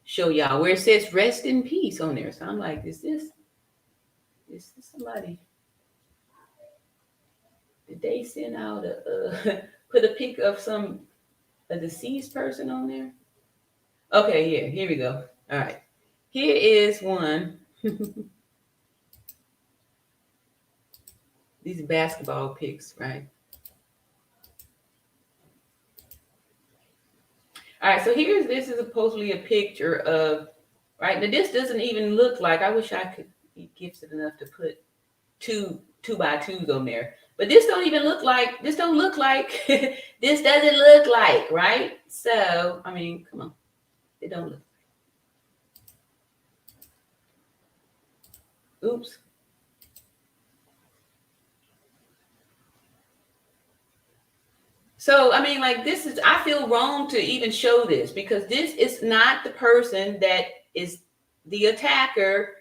show y'all where it says "rest in peace" on there. So I'm like, is this somebody? Did they send out put a pic of a deceased person on there? Okay, here we go. All right, here is one. These basketball pics, right? All right, so this is supposedly a picture of, right? Now this doesn't even look like, I wish I could be gifted enough to put two by twos on there. But this don't look like, this doesn't look like, right? So, I mean, come on. It don't look like. Oops. So, I mean, like I feel wrong to even show this because this is not the person that is the attacker.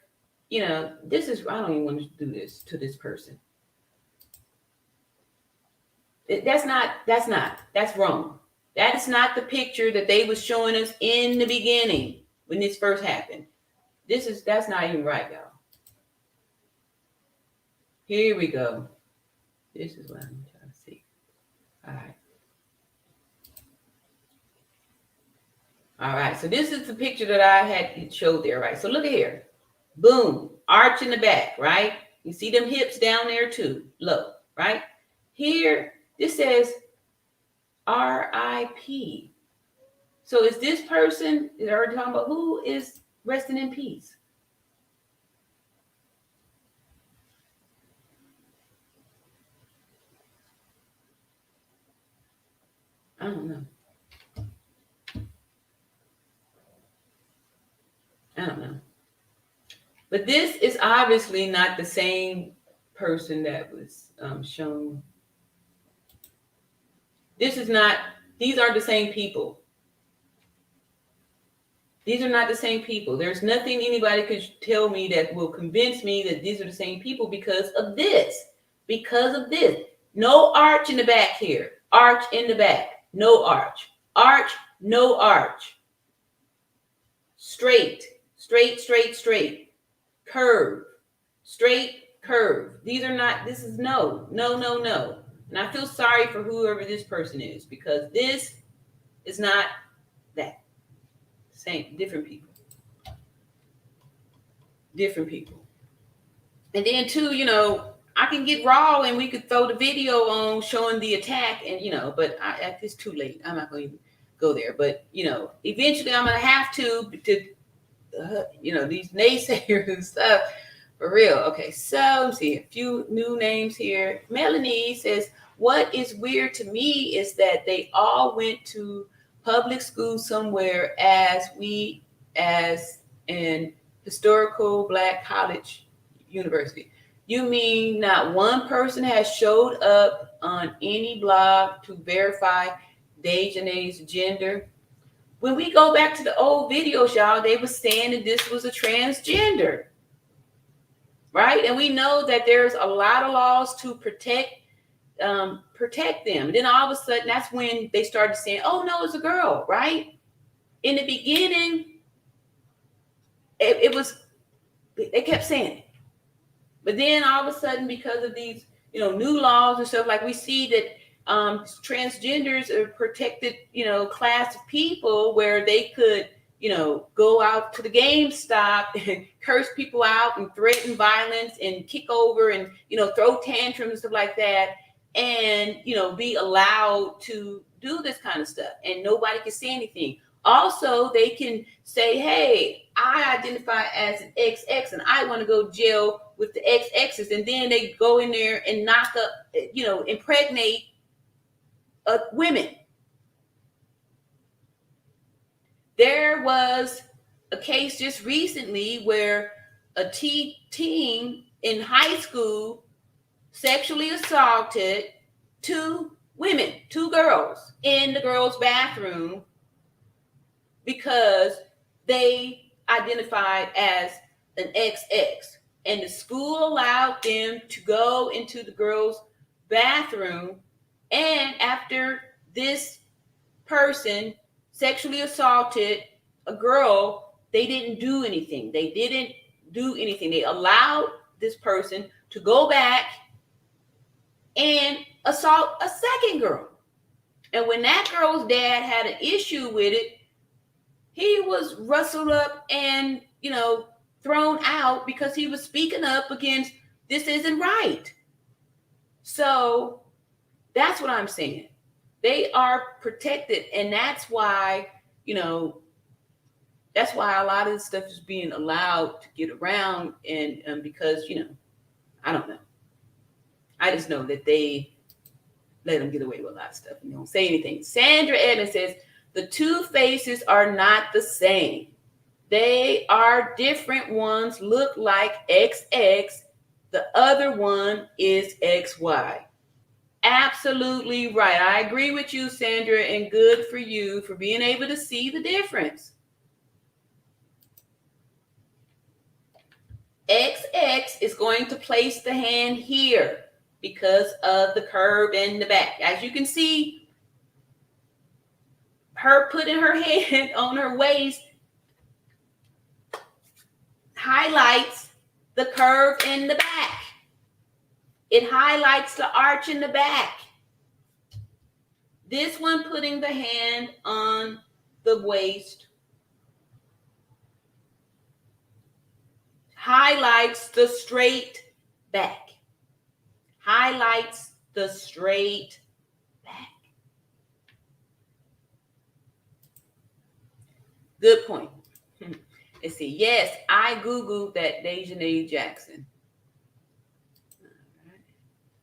I don't even want to do this to this person. That's wrong. That is not the picture that they was showing us in the beginning when this first happened. That's not even right, y'all. Here we go. This is what I'm trying to see. All right. All right, so this is the picture that I had showed there, right? So look at here. Boom, arch in the back, right? You see them hips down there too, low, right? Here, this says RIP. So is this person, is already talking about who is resting in peace? I don't know. But this is obviously not the same person that was shown. These aren't the same people. These are not the same people. There's nothing anybody could tell me that will convince me that these are the same people because of this. No arch in the back here. Arch in the back. No arch. Arch, no arch. Straight. Curve. Straight curve. This is no. And I feel sorry for whoever this person is because this is not that. Same, different people. And then too, I can get raw and we could throw the video on showing the attack and, but it's too late. I'm not going to go there. But, eventually I'm going to have to these naysayers and stuff for real. Okay, so let's see a few new names here. Melanie says, what is weird to me is that they all went to public school somewhere as an historical Black college university. You mean not one person has showed up on any blog to verify Daejhanae's gender? When we go back to the old videos, y'all, they were saying that this was a transgender, right? And we know that there's a lot of laws to protect protect them. And then all of a sudden, that's when they started saying, oh, no, it's a girl, right? In the beginning, it was, they kept saying it. But then all of a sudden, because of these, new laws and stuff, like we see that transgenders are protected, class of people where they could, go out to the GameStop and curse people out and threaten violence and kick over and, throw tantrums and stuff like that. And, be allowed to do this kind of stuff. And nobody can say anything. Also, they can say, hey, I identify as an XX and I want to go to jail with the XXs. And then they go in there and knock up, impregnate women. There was a case just recently where a teen in high school sexually assaulted two girls in the girls' bathroom because they identified as an XX. And the school allowed them to go into the girls' bathroom. And after this person sexually assaulted a girl, they didn't do anything. They allowed this person to go back and assault a second girl. And when that girl's dad had an issue with it, he was rustled up and, thrown out because he was speaking up against this isn't right. So that's what I'm saying. They are protected. And that's why, that's why a lot of this stuff is being allowed to get around. And because, I don't know. I just know that they let them get away with a lot of stuff and they don't say anything. Sandra Edmonds says, the two faces are not the same. They are different. Ones look like XX. The other one is XY. Absolutely right. I agree with you, Sandra, and good for you for being able to see the difference. XX is going to place the hand here because of the curve in the back. As you can see, her putting her hand on her waist highlights the curve in the back. It highlights the arch in the back. This one putting the hand on the waist highlights the straight back. Highlights the straight back. Good point. Let's see. Yes, I Googled that Daejhanae Jackson.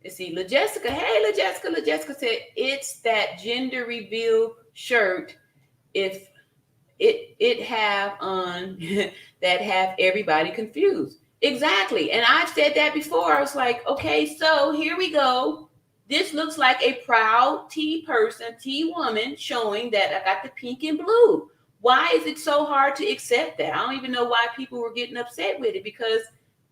Let's see. LaJessica. Hey, LaJessica. LaJessica said it's that gender reveal shirt. If it have on that have everybody confused. Exactly. And I've said that before. I was like, okay, so here we go. This looks like a proud T person, T woman showing that I got the pink and blue. Why is it so hard to accept that? I don't even know why people were getting upset with it because,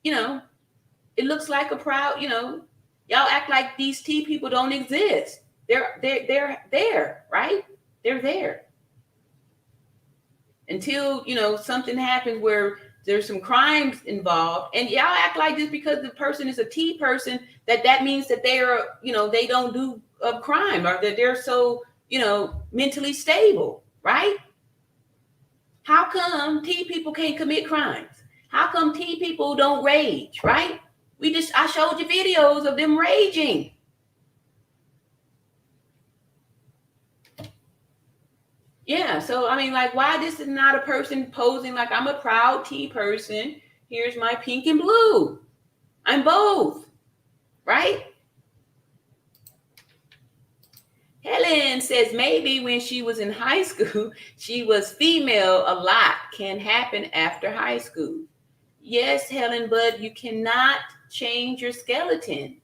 it looks like a proud, y'all act like these T people don't exist. They're there, right? They're there. Until, something happens where there's some crimes involved. And y'all act like this because the person is a T person, that means that they are, they don't do a crime or that they're so, mentally stable, right? How come T people can't commit crimes? How come T people don't rage, right? I showed you videos of them raging. Yeah, so why this is not a person posing like I'm a proud T person. Here's my pink and blue. I'm both, right? Helen says maybe when she was in high school, she was female a lot. Can happen after high school. Yes, Helen, but you cannot change your skeleton.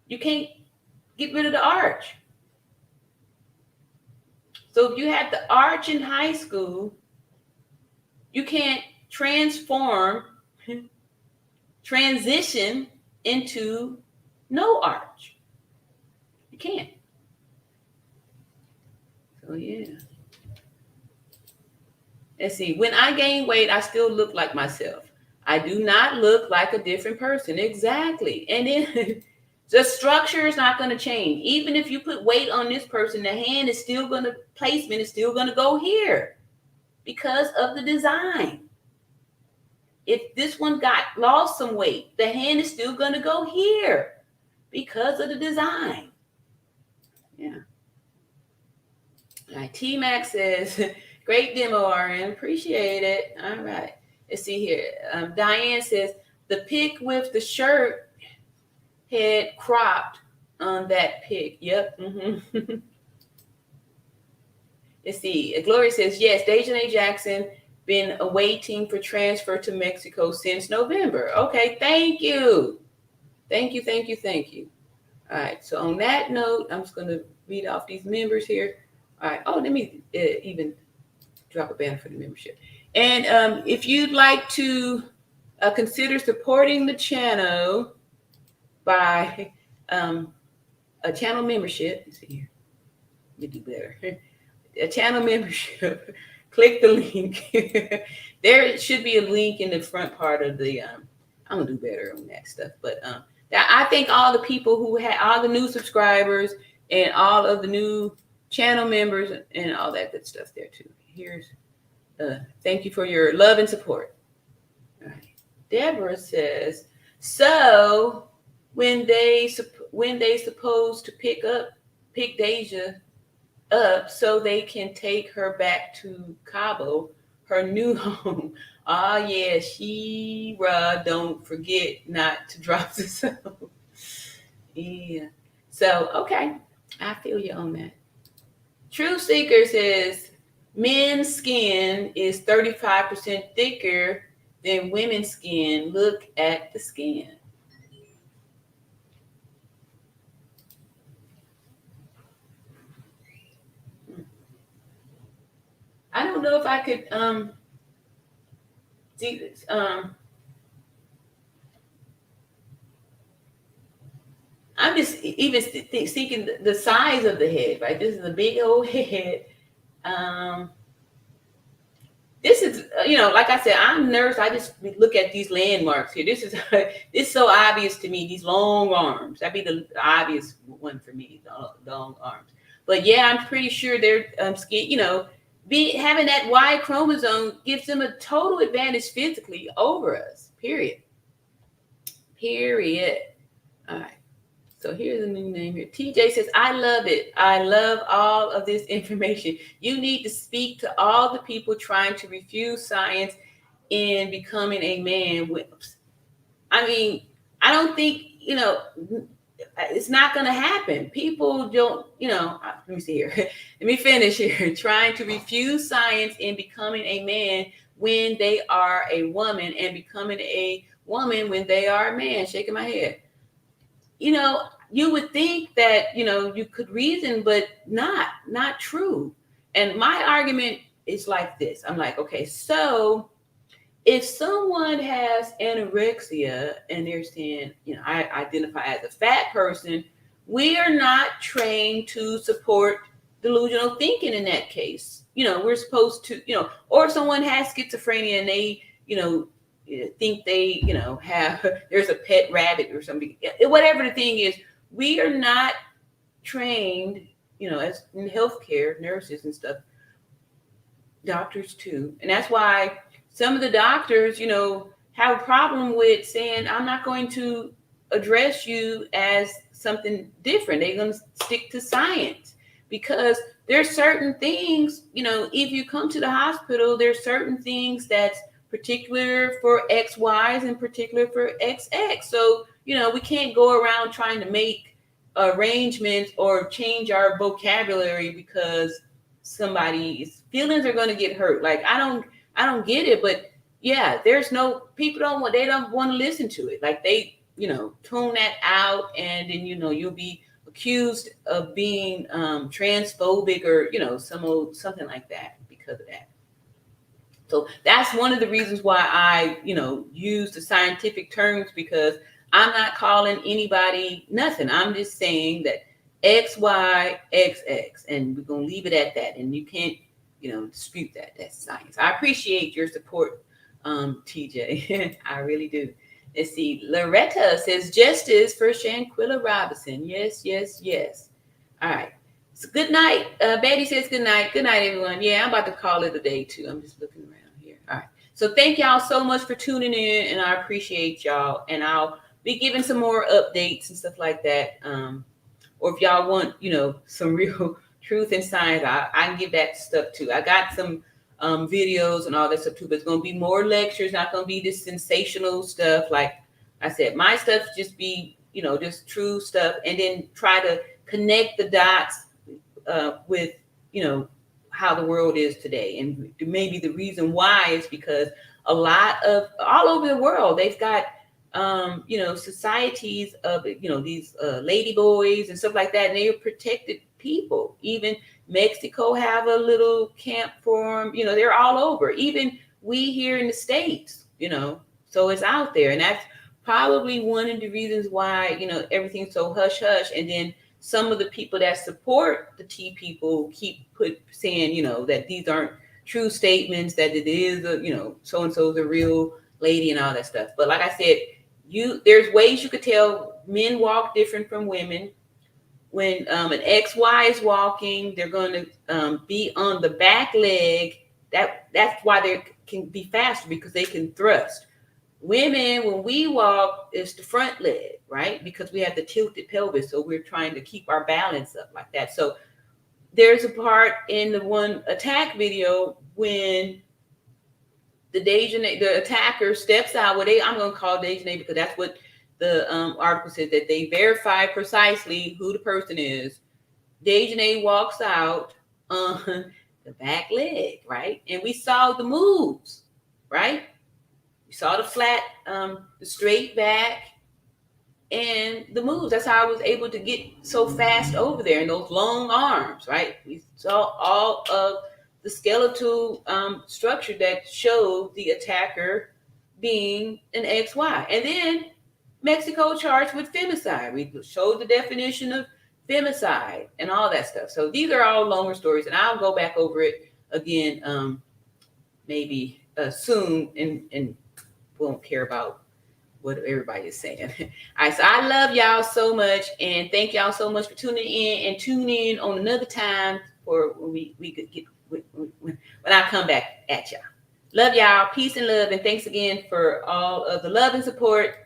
You can't get rid of the arch. So if you had the arch in high school, you can't transition into No arch. You can't. So yeah. Let's see. When I gain weight, I still look like myself. I do not look like a different person. Exactly. And then the structure is not going to change. Even if you put weight on this person, the hand is still going to, placement is still going to go here because of the design. If this one lost some weight, the hand is still going to go here because of the design. Yeah. All right. T-Mac says, great demo, RN. Appreciate it. All right. Let's see here. Diane says, the pic with the shirt head cropped on that pic. Yep. Mm-hmm. Let's see. Gloria says, yes, Daejhanae Jackson been awaiting for transfer to Mexico since November. Okay, thank you. Thank you, thank you, thank you. All right, so on that note, I'm just going to read off these members here. All right. Oh, let me even drop a banner for the membership. And if you'd like to consider supporting the channel by a channel membership, let's see here. Let me do better. A channel membership, click the link. There should be a link in the front part of the, I'm going to do better on that stuff. But I thank all the people who had all the new subscribers and all of the new channel members and all that good stuff there too. Here's thank you for your love and support. All right. Deborah says, so when they supposed to pick Daejha up so they can take her back to Cabo, her new home. Oh yeah, Shira, don't forget not to drop this out. Yeah. So okay, I feel you on that. True Seeker says men's skin is 35% thicker than women's skin. Look at the skin. I don't know if I could see this. I'm just even thinking the size of the head, right? This is a big old head. This is, like I said, I'm a nurse. I just look at these landmarks here. This is so obvious to me. These long arms. That'd be the obvious one for me. The long arms. But yeah, I'm pretty sure their skin, having that Y chromosome gives them a total advantage physically over us. Period. All right. So here's a new name here. TJ says, I love it. I love all of this information. You need to speak to all the people trying to refuse science in becoming a man. I mean, I don't think, it's not going to happen. People don't, let me see here. Let me finish here. Trying to refuse science in becoming a man when they are a woman and becoming a woman when they are a man. Shaking my head. You would think that, you could reason, but not true. And my argument is like this. I'm like, okay, so if someone has anorexia and they're saying, I identify as a fat person, we are not trained to support delusional thinking in that case. We're supposed to, or if someone has schizophrenia and they, think they, have, there's a pet rabbit or something, whatever the thing is, we are not trained, as in healthcare, nurses and stuff, doctors too. And that's why some of the doctors, have a problem with saying, I'm not going to address you as something different. They're going to stick to science because there's certain things, if you come to the hospital, there's certain things that's particular for XYs and particular for XX. So, we can't go around trying to make arrangements or change our vocabulary because somebody's feelings are going to get hurt. Like, I don't get it, but yeah, they don't want to listen to it. Like they, tune that out and then, you'll be accused of being transphobic or, something like that because of that. So that's one of the reasons why I, use the scientific terms, because I'm not calling anybody nothing. I'm just saying that X, Y, X, X, and we're going to leave it at that. And you can't, dispute that. That's science. I appreciate your support, TJ. I really do. Let's see. Loretta says justice for Shanquella Robinson. Yes, yes, yes. All right. So good night. Betty says good night. Good night, everyone. Yeah, I'm about to call it a day too. I'm just looking around here. All right. So thank y'all so much for tuning in, and I appreciate y'all. And I'll be giving some more updates and stuff like that. Or if y'all want, some real truth and science, I can give that stuff too. I got some videos and all that stuff too, but it's going to be more lectures, not going to be this sensational stuff. Like I said, my stuff just be, just true stuff, and then try to connect the dots with, how the world is today. And maybe the reason why is because a lot of all over the world, they've got societies of, these lady boys and stuff like that, and they are protected people. Even Mexico have a little camp for them. They're all over. Even we here in the States, so it's out there. And that's probably one of the reasons why, everything's so hush hush. And then some of the people that support the T people keep saying, that these aren't true statements, that it is, so-and-so's a real lady and all that stuff. But like I said, there's ways you could tell men walk different from women. When an XY is walking, they're going to be on the back leg. That's why they can be faster, because they can thrust. Women, when we walk, it's the front leg, right? Because we have the tilted pelvis, so we're trying to keep our balance up like that. So there's a part in the one attack video when the attacker steps out. I'm going to call Daejhanae because that's what the article said, that they verify precisely who the person is. Daejhanae walks out on the back leg, right? And we saw the moves, right? We saw the flat, the straight back, and the moves. That's how I was able to get so fast over there, and those long arms, right? We saw all of the skeletal structure that showed the attacker being an XY. And then Mexico charged with femicide. We showed the definition of femicide and all that stuff. So these are all longer stories, and I'll go back over it again maybe soon, and won't care about what everybody is saying. All right, so I love y'all so much, and thank y'all so much for tuning in, and tune in on another time for when we could get when I come back at y'all. Love y'all, peace and love, and thanks again for all of the love and support.